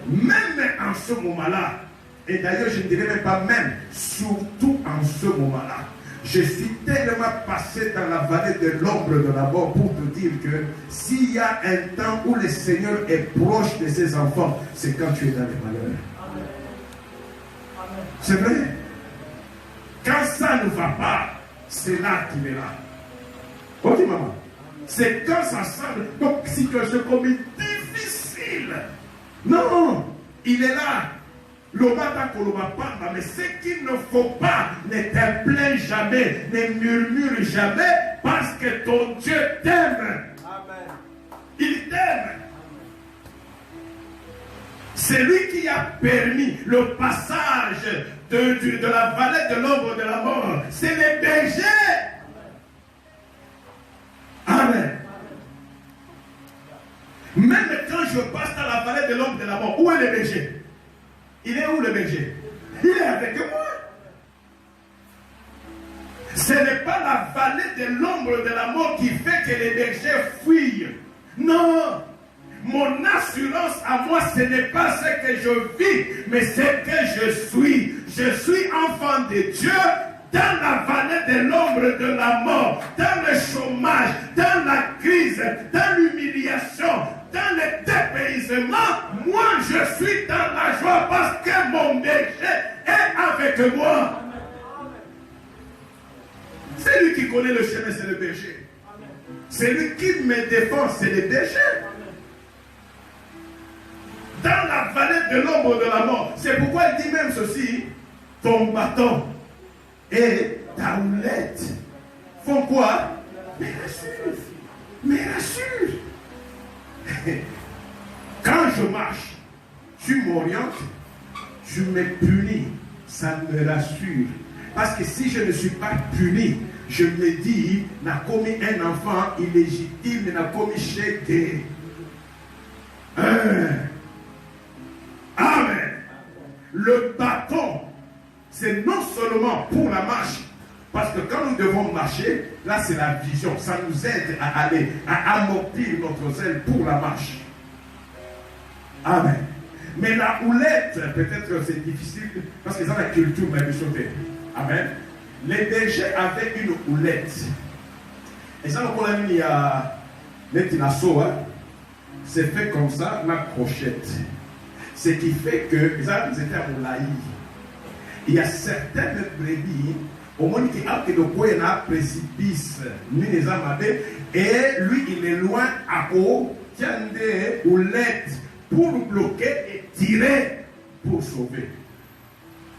B: Même en ce moment-là, et d'ailleurs je ne dirais même pas même, surtout en ce moment-là, je suis tellement passé dans la vallée de l'ombre de la mort pour te dire que s'il y a un temps où le Seigneur est proche de ses enfants, c'est quand tu es dans les malheurs. C'est vrai. Quand ça ne va pas, c'est là qu'il est là. Ok, maman. C'est quand ça semble donc situation comme difficile. Non, il est là. Mais ce qu'il ne faut pas, ne te plains jamais, ne murmure jamais, parce que ton Dieu t'aime. Il t'aime. C'est lui qui a permis le passage de la vallée de l'ombre de la mort. C'est les bergers. Amen. Même quand je passe dans la vallée de l'ombre de la mort, où est le berger? Il est où le berger? Il est avec moi. Ce n'est pas la vallée de l'ombre de la mort qui fait que les bergers fuient. Non. Mon assurance à moi, ce n'est pas ce que je vis, mais ce que je suis. Je suis enfant de Dieu dans la vallée de l'ombre de la mort, dans le chômage, dans la crise, dans l'humiliation, dans le dépaysement. Moi, je suis dans la joie parce que mon berger est avec moi. C'est lui qui connaît le chemin, c'est le berger. C'est lui qui me défend, c'est le berger. Dans la vallée de l'ombre de la mort. C'est pourquoi il dit même ceci: ton bâton et ta houlette font quoi? Mais rassure. Mais rassure. Quand je marche, tu m'orientes, tu me punis, ça me rassure. Parce que si je ne suis pas puni, je me dis, n'a commis un enfant illégitime, n'a commis chez Amen. Le bâton, c'est non seulement pour la marche, parce que quand nous devons marcher, là c'est la vision, ça nous aide à aller, à amortir notre zèle pour la marche. Amen. Mais la houlette, peut-être que c'est difficile, parce que dans la culture, mais sauter. Amen. Les bergers avaient une houlette. Et ça, on a mis il y a c'est fait comme ça, la crochette. Ce qui fait que, ça, ils étaient à Moulaï. Il y a certaines brebis, au moment qui a le coin un précipice, et lui, il est loin à eau, qui a des houlettes pour bloquer et tirer pour sauver.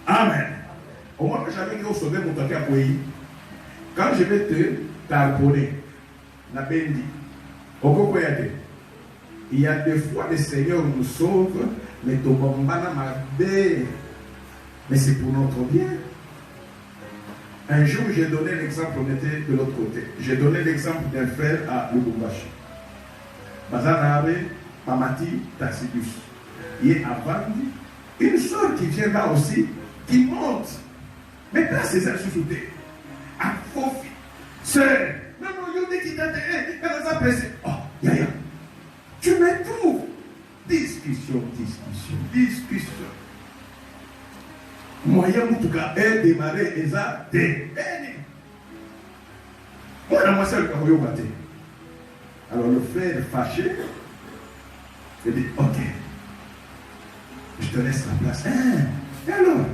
B: Amen. Au moins que j'avais dit sauver mon toquet à Pouy, quand je vais te tarponner, la béni, au Cocoyade, il y a des fois le Seigneur nous sauve, mais ton bambana m'a bé. Mais c'est pour notre bien. Un jour, j'ai donné l'exemple, on était de l'autre côté. J'ai donné l'exemple d'un frère à Lubumbashi. Bazanabe, Mamati, Taxibus. Il est à Bandi. Une soeur qui vient là aussi, qui monte. Mais pas ses ailes sous-soutées. À Fofi. Sœur, non, il dit qu'il t'a dit, elle a pressé. Oh, Yaya, tu me trouves. Discussion. Moyen en tout cas, elle démarrer et ça, moi, dans moi, c'est le carreau matin. Alors le frère fâché, il dit, ok, je te laisse la place. Et alors?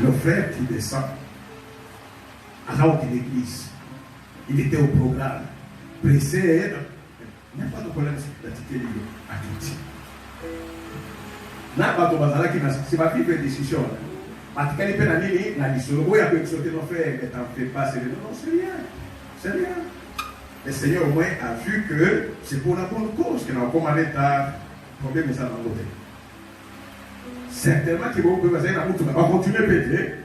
B: Le frère qui descend, à l'église, il était au programme, pressé, il n'y a pas de problème, c'est la petite à tout. Là, c'est ma fille qui fait une discussion. Quand il peut aller, la discussion, oui, après, sauter nos frères, mais t'en fais pas, c'est rien. Le Seigneur au moins a vu que c'est pour la bonne cause qu'il a commandé ta problème et ça dans côté. Certainement qu'il va continuer à péter.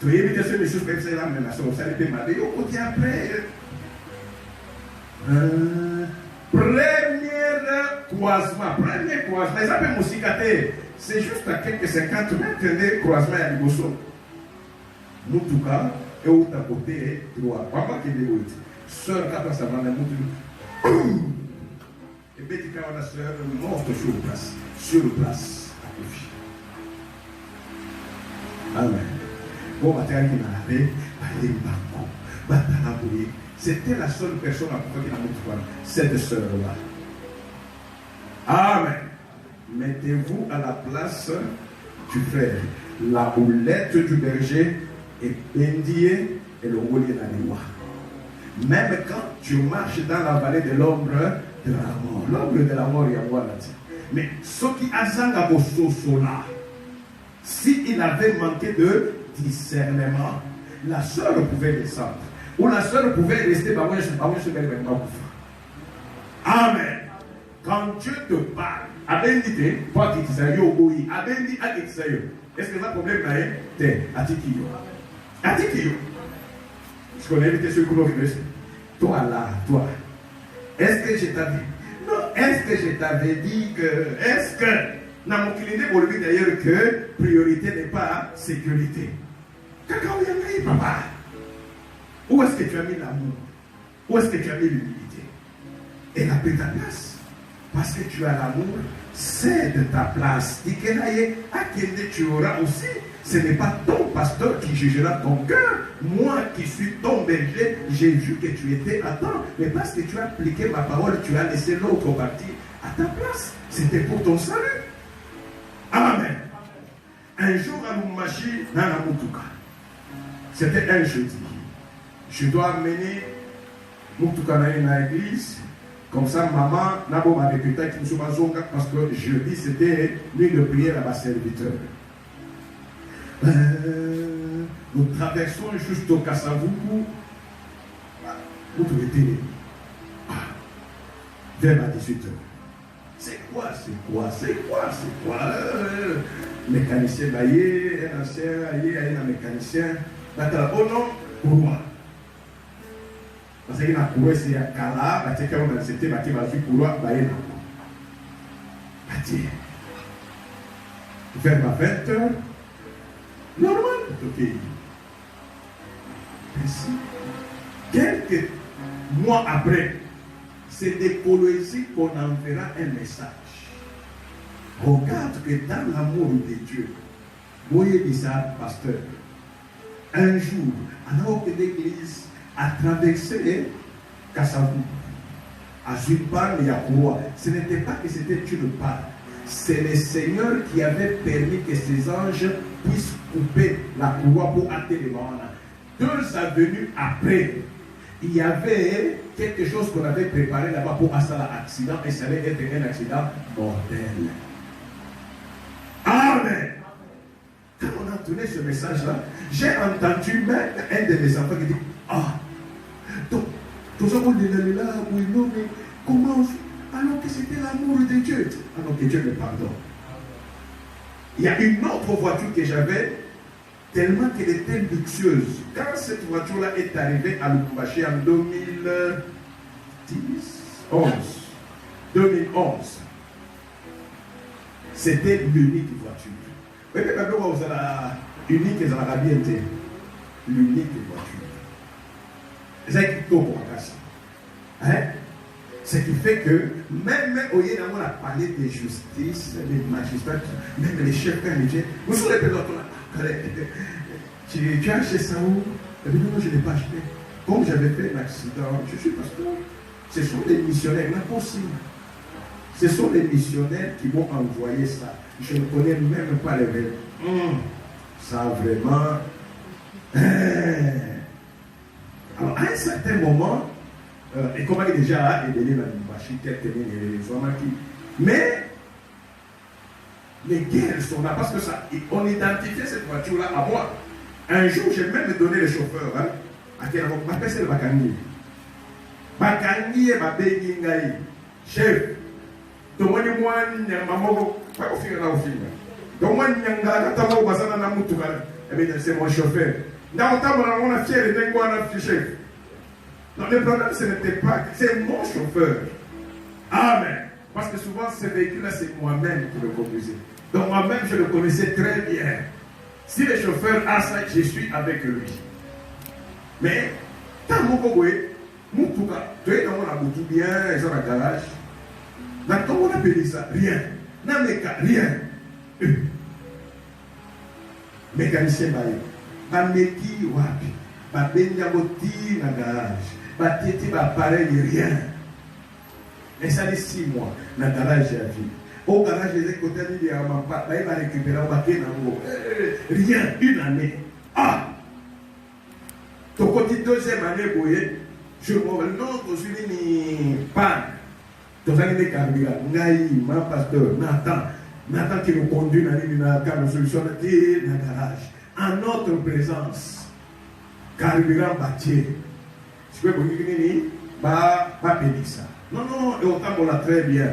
B: Tu vas éviter ces choses comme ça, mais la chose, ça peut m'aider. Au côté après. Premier croisement, ça peut moussicater. C'est juste à quelques 50 mètres de croisement à Liboso. Nous, tout cas, et où t'as côté droit. Papa qui est dégoûté. Sœur, quand ça va dans le monde, et bien, tu as la sœur morte sur place, à Kofi. Amen. Bon, matin, il m'a dit, c'était la seule personne à qui n'a pas cette sœur-là. Amen. Mettez-vous à la place du frère. La houlette du berger est bendiée et le roulier dans les lois. Même quand tu marches dans la vallée de l'ombre de la mort. L'ombre de la mort, il y a moi là-dessus. Mais ce qui a zanga là, s'il avait manqué de discernement, la sœur pouvait descendre. Ou la sœur pouvait rester. Amen. Quand Dieu te parle, Abendité, pas qui t'y oui, Abendi à qui t'y est-ce que ça problème là est? T'es, Atikiyo. Je connais invité sur le couleur de toi là, toi. Est-ce que je t'avais dit? Non, est-ce que je t'avais dit que. Est-ce que. Dans mon clinique, pour lui d'ailleurs que priorité n'est pas sécurité. Quand il y a papa. Où est-ce que tu as mis l'amour? Où est-ce que tu as mis l'humilité? Et la paix ta place. Parce que tu as l'amour, cède ta place. Et que à qui tu auras aussi. Ce n'est pas ton pasteur qui jugera ton cœur. Moi qui suis ton berger, j'ai vu que tu étais à temps. Mais parce que tu as appliqué ma parole, tu as laissé l'autre partie à ta place. C'était pour ton salut. Amen. Un jour à Lubumbashi, dans la Mutuka. C'était un jeudi. Je dois amener Mutuka dans l'église. Comme ça, maman n'a pas ma réputation qui me soit zonga parce que jeudi c'était nuit de prière à ma serviteur. Nous traversons juste au Kassavubu. Vous trouvez télé. Vers à 18h. C'est quoi? Mécanicien baillé, un ancien, un mécanicien. Oh non, pour moi. Parce qu'il y a un coureur, c'est un cala, il y a un c'était bâti dans le couloir, il y a un bâti. Vers ma 20h, normal, ok. Ainsi, quelques mois après, c'est des Colossiens qu'on enverra un message. Regarde que dans l'amour de Dieu, voyez bizarre, pasteur, un jour, alors que l'église a traversé Kassavu, à Zulpan et à Koua, ce n'était pas que c'était une part. C'est le Seigneur qui avait permis que ces anges puissent couper la Koua pour hâter les morts. 2 avenues après, il y avait quelque chose qu'on avait préparé là-bas pour un accident et ça allait être un accident mortel. Amen. Quand on a entendu ce message-là, j'ai entendu même un de mes enfants qui dit, ah, tout ça qu'on est là, oui, non, mais comment alors que c'était l'amour de Dieu. Alors que Dieu me pardonne. Il y a une autre voiture que j'avais, tellement qu'elle était luxueuse. Quand cette voiture-là est arrivée à Lubumbashi en 2011, c'était l'unique voiture. Oui, mais quand vous avez l'unique, vous avez bien été. L'unique voiture. C'est tout pour ça. Ce qui fait que, même au lieu d'avoir parlé de justice, des magistrats, même les chefs, quand ils disent, vous savez, tu as acheté ça où? Non, je ne l'ai pas acheté. Comme j'avais fait un accident, je suis pasteur. Ce sont les missionnaires, là possible. Ce sont les missionnaires qui m'ont envoyé ça. Je ne connais même pas les vrais. Ça vraiment. Alors, à un certain moment, et comment il est déjà aidé dans Lubumbashi, quelques mais les guerres sont là parce que ça, on identifiait cette voiture-là à moi. Un jour, j'ai même donné le chauffeur. À quel moment? Ma personne, Bakangi. Bakangi et ma béningaï. Chef, demandez-moi, maman, pas au film là au film. C'est mon chauffeur. Dans le temps, on a fier et on a chef. Non, le problème, ce n'était pas, c'est mon chauffeur. Amen. Parce que souvent, ce véhicule-là, c'est moi-même qui le conduisais. Donc, moi-même, je le connaissais très bien. Si le chauffeur a ça, je suis avec lui. Mais, tant mon cocoé, mon touka, tu es dans mon abouti bien, ils ont un garage. Dans comment on appelle ça? Rien. Dans mes cas, rien. Mécanicien baillé. Bameki wapi. Babengaboti na garage. Bateti appareil rien. Et ça dit 6 mois. Dans le garage, j'ai vu. Au garage, les côtés il y a un papa, il va récupérer un baquet dans l'eau. Rien, une année. Ah! Ton côté deuxième année, vous voyez, je vois non, je suis ni panne. Tu as des carburants. Ngaï, ma pasteur, Nathan qui nous conduit dans la solution dans le garage. En notre présence, carburant bâti. Tu peux vous dire, pas pédir ça. Non, et autant qu'on l'a très bien.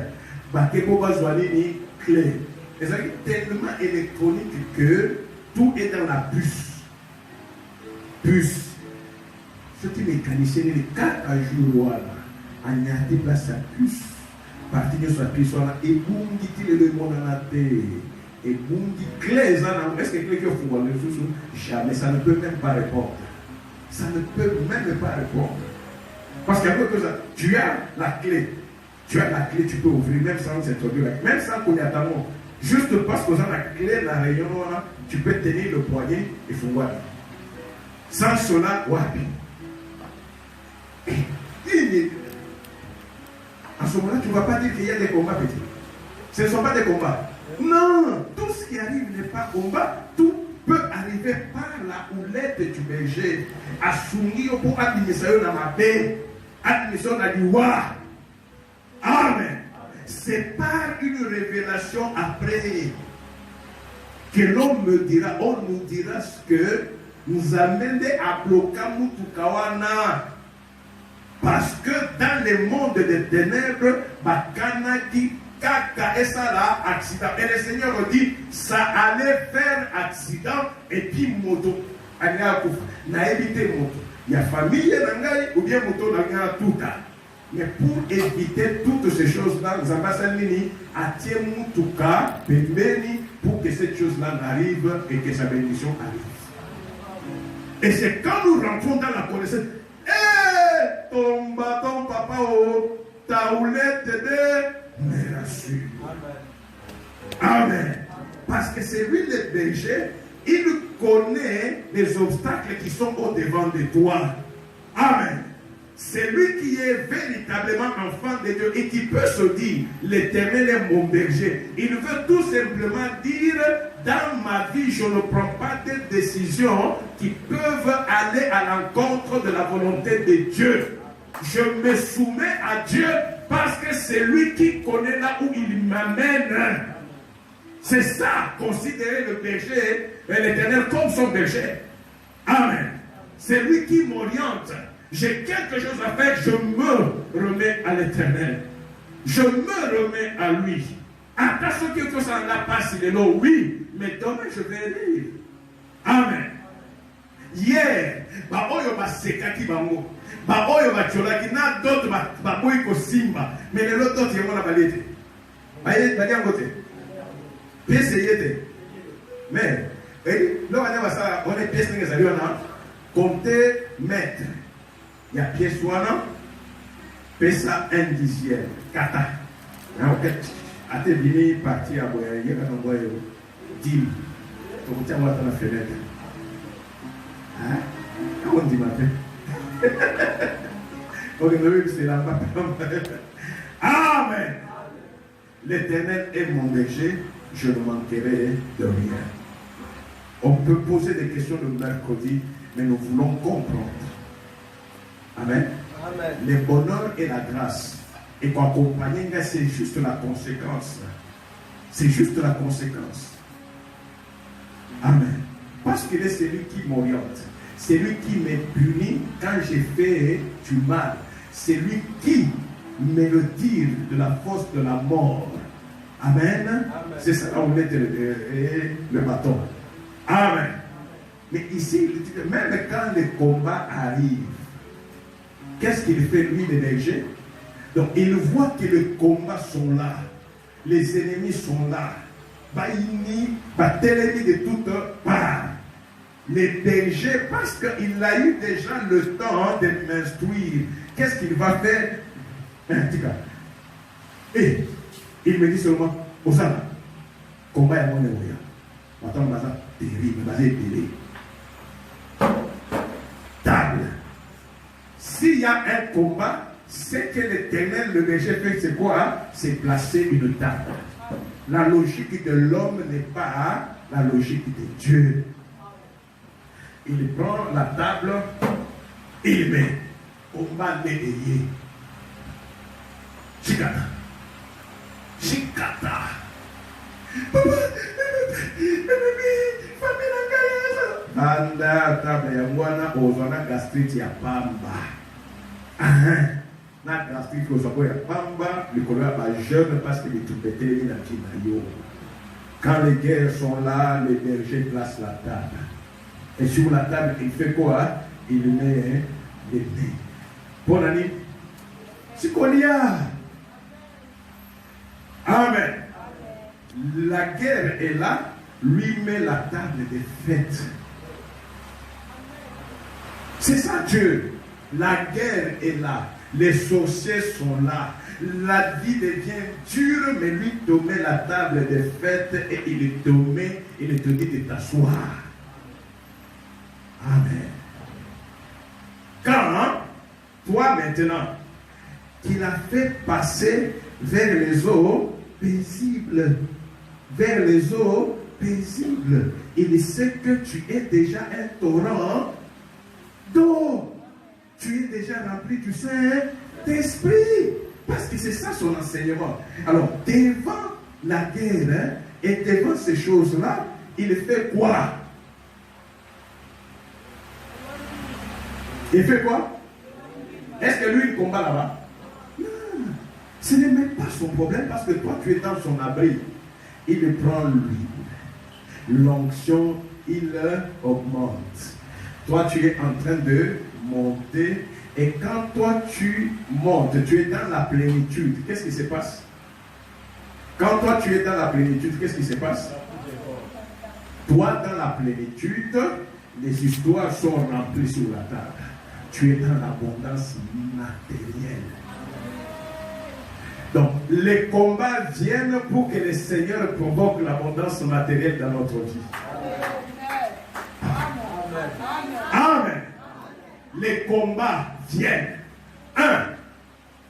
B: Bâti pour besoin ni clé. C'est tellement électronique que tout est dans la puce. Ce qui est mécanicien, les 4 jours, on a des places à puce. Partir de sa puce, et boum, dit le monde dans la terre. Et boum, dit clé, est-ce que quelqu'un faut voir le sous? Jamais, ça ne peut même pas répondre. Ça ne peut même pas répondre. Parce qu'il y a quelque chose, tu as la clé, tu peux ouvrir, même sans s'introduire, même sans qu'on y attende. Juste parce que tu as la clé dans la rayon, tu peux tenir le poignet et faut voir. Sans cela, wapi. À ce moment-là, tu ne vas pas dire qu'il y a des combats petits. Ce ne sont pas des combats. Non, tout ce qui arrive n'est pas combat. Tout peut arriver par la houlette du berger. Assumir pour administrer dans ma paix. Administrer dans l'Iwa. Amen. C'est par une révélation après que l'homme me dira, on nous dira ce que nous amène à bloquer Mutukawana. Parce que dans le monde des ténèbres, Bakanaki, Kaka et ça là, accident. Et le Seigneur dit, ça allait faire accident et puis moto. Na évité moto. Il y a famille ou bien moto dans tout ça. Mais pour éviter toutes ces choses-là, nous avons passé à Tiemutuka, pour que cette chose-là n'arrive et que sa bénédiction arrive. Et c'est quand nous rentrons dans la connaissance. Ton bâton, papa, ta houlette de me rassure. Amen. Parce que c'est lui le berger, il connaît les obstacles qui sont au-devant de toi. Amen. C'est lui qui est véritablement enfant de Dieu et qui peut se dire, l'Éternel est mon berger. Il veut tout simplement dire, dans ma vie, je ne prends pas des décisions qui peuvent aller à l'encontre de la volonté de Dieu. Je me soumets à Dieu parce que c'est lui qui connaît là où il m'amène. C'est ça, considérer le berger et l'Éternel comme son berger. Amen. C'est lui qui m'oriente. J'ai quelque chose à faire, je me remets à l'Éternel. je me remets à lui. Attention que tout ça n'a pas si le oui, mais demain je vais lire. Amen. Hier, oyo basekaki bango, oyo bacholaki na d'autres baboyi kosimba, mais les autres d'autres yango na balete. Bali yango te. Pièce yete. Mais là on est pièce nga zali wana compter mètre. Il y a pièce wana pesa 1/10. Kata. Na oket ate bini parti aboya yeka na boyo 10. To kutia wata na fenêtre. Hein? Comment on dit matin? On c'est la Amen. L'Éternel est mon berger, je ne manquerai de rien. On peut poser des questions le mercredi, mais nous voulons comprendre. Amen. Amen. Le bonheur et la grâce. Et pour accompagner, c'est juste la conséquence. C'est juste la conséquence. Amen. Parce qu'il est celui qui m'oriente. C'est lui qui me punit quand j'ai fait du mal. C'est lui qui me le tire de la force de la mort. Amen. Amen. C'est ça où on met le bâton. Amen. Mais ici, même quand le combat arrive, qu'est-ce qu'il fait lui, le berger? Donc il voit que les combats sont là. Les ennemis sont là. Baïni, Batelemi de toutes parts. Les bergers, parce qu'il a eu déjà le temps de m'instruire, qu'est-ce qu'il va faire? Et il me dit seulement, Osana, combat est mon émoya. Maintenant, c'est terrible, c'est terrible. Table. S'il y a un combat, c'est que l'Éternel, le berger fait, c'est quoi? C'est placer une table. La logique de l'homme n'est pas la logique de Dieu. Il prend la table, il met au bas de l'évier. Chikata. Chikata. Papa, Anda table ya mwana ozana gastrite ya pamba. Na gastrite ozako ya pamba, likolo ya ba jeune parce que les tout pété na kimayo. Quand les guerres sont là, les bergers placent la table. Et sur la table, il fait quoi? Il met les dés. Bon année. C'est qu'on y a. Amen. La guerre est là, lui met la table des fêtes. C'est ça Dieu. La guerre est là. Les sorciers sont là. La vie devient dure, mais lui te met la table des fêtes et il te dit de t'asseoir. Amen. Quand toi maintenant, qu'il a fait passer vers les eaux paisibles, vers les eaux paisibles, il sait que tu es déjà un torrent d'eau. Tu es déjà rempli du Saint-Esprit. Parce que c'est ça son enseignement. Alors, devant la guerre et devant ces choses-là, il fait quoi? Il fait quoi? Est-ce que lui, il combat là-bas? Non. Ce n'est même pas son problème parce que toi, tu es dans son abri. Il prend l'huile. L'onction, il augmente. Toi, tu es en train de monter. Et quand toi, tu montes, tu es dans la plénitude. Qu'est-ce qui se passe? Quand toi, tu es dans la plénitude, qu'est-ce qui se passe? Toi, dans la plénitude, les histoires sont remplies sur la table. Tu es dans l'abondance matérielle. Donc, les combats viennent pour que le Seigneur provoque l'abondance matérielle dans notre vie. Amen. Amen. Les combats viennent.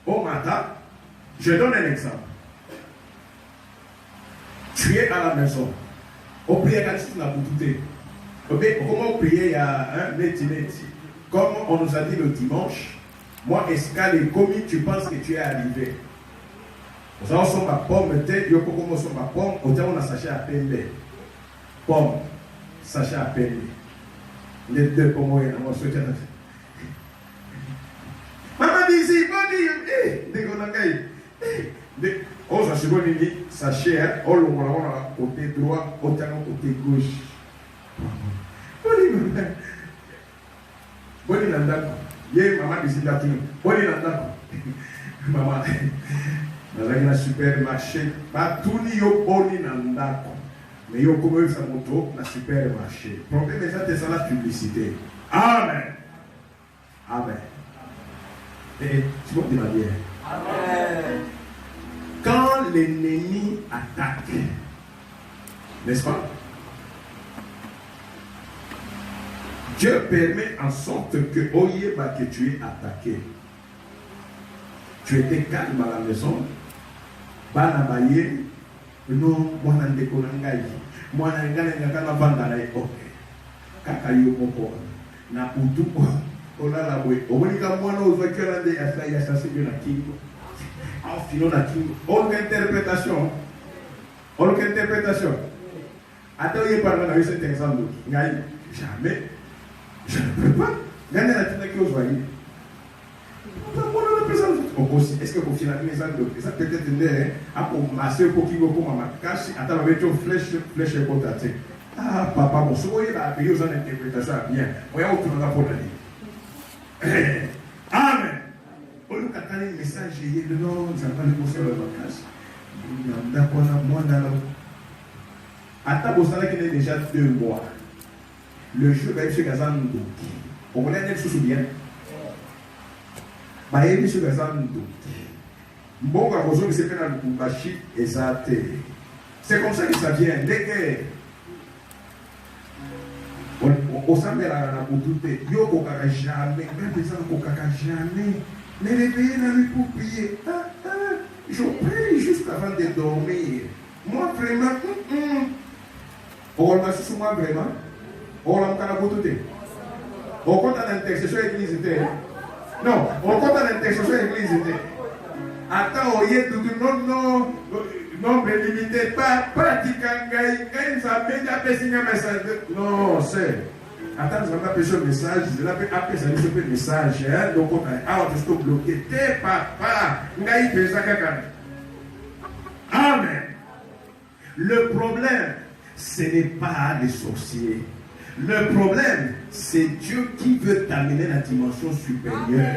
B: Au matin, je donne un exemple. Tu es à la maison. On prie à la bouteille. Comment prier à un métier? Comme on nous a dit le dimanche, moi, escale et commis, tu penses que tu es arrivé. Nous avons ma pomme, yoko comme son ma pomme, on a sachet à peine. Pomme, sachet à peine. Les deux pommes, on a soutenu. Maman dit ici, bon dit, Oh, ça c'est bon, sachez, hein, oh, le côté droit, au côté gauche. Boni nandako. Ye maman décide là tout. Boni nandako. Maman. Dans un supermarché, pas tout ni yo boni nandako. Mais yo comme ça moto na supermarché. Problème c'est ça la publicité. Amen. Amen. Et tu peux dire bien. Amen. Quand l'ennemi attaque, n'est-ce pas? Dieu permet en sorte que que tu es attaqué. Tu étais calme à la maison. Banabaye, non, moi n'en déconne moi n'en vendre kakayo moko na utu olala bwe obonika mwana ozwakela nde ya sasa na kingo. En filo na kingo. Autre interprétation. Attends, il parle dans cet exemple. Jamais. Je ne peux pas. Regardez la tête qui vous voyez. Est-ce que vous finissez les exemples? Ça peut-être un peu masser pour qui vous pouvez m'attaquer. Attends, avec une flèche et contaté. Ah, papa, bon, soyez là, que vous en interprétation bien. Vous avez autour de la police. Amen. Au lieu d'attendre le message, il y a de non, ça va le conseil de la classe. D'accord, moi, dans le. Attends, vous savez qu'il y a déjà 2 mois. Le jeu va être sur Gazando. On va aller sur bien. Bah, il est sur Gazando. Bon, quand vous avez fait dans le Kumbashi, c'est comme ça que ça vient. Dès que. On s'en met à la bouteille. Yo, on ne jamais. Même des gens, on ne jamais. Mais les pays dans le pour prier. Je prie juste avant de dormir. Moi, vraiment. On va sur moi, vraiment. On va la bouteille. On compte en intercession à l'église. Non, on compte en intercession à l'église. Attends, on y est tout. Non. Nombre limité, pas pratiquant, ça message. Non, c'est. Attends, ça va appeler un message. Je vais appeler ça un message. Donc, on a un bloqué. T'es papa. Amen. Le problème, ce n'est pas les sorciers. Le problème, c'est Dieu qui veut t'amener à la dimension supérieure.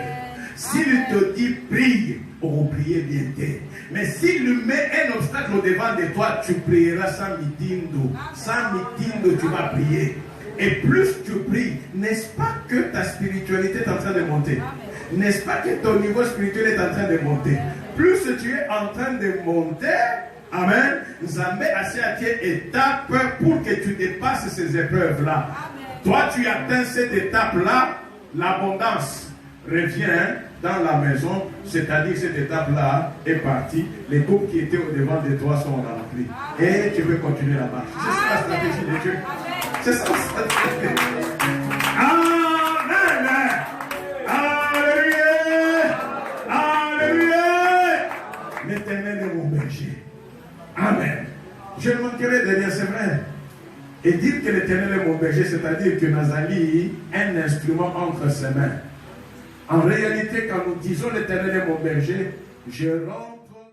B: S'il te dit prie, on va prier bien t'es. Mais s'il met un obstacle au devant de toi, tu prieras sans mitindo. Sans mitindo, tu vas prier. Et plus tu pries, n'est-ce pas que ta spiritualité est en train de monter? N'est-ce pas que ton niveau spirituel est en train de monter? Plus tu es en train de monter, amen, Zambé a cette étape pour que tu dépasses ces épreuves-là. Toi, tu atteins cette étape-là, l'abondance revient dans la maison, c'est-à-dire que cette étape-là est partie. Les coupes qui étaient au devant de toi sont remplies. Et tu veux continuer la marche. C'est ça la stratégie de Dieu. C'est ça la stratégie. Amen. Alléluia. Alléluia. L'Éternel est mon berger. Amen. Je ne manquerai de rien, c'est vrai. Et dire que l'Éternel est mon berger, c'est-à-dire que Nazali est un instrument entre ses mains. En réalité, quand nous disons l'Éternel est mon berger, je rends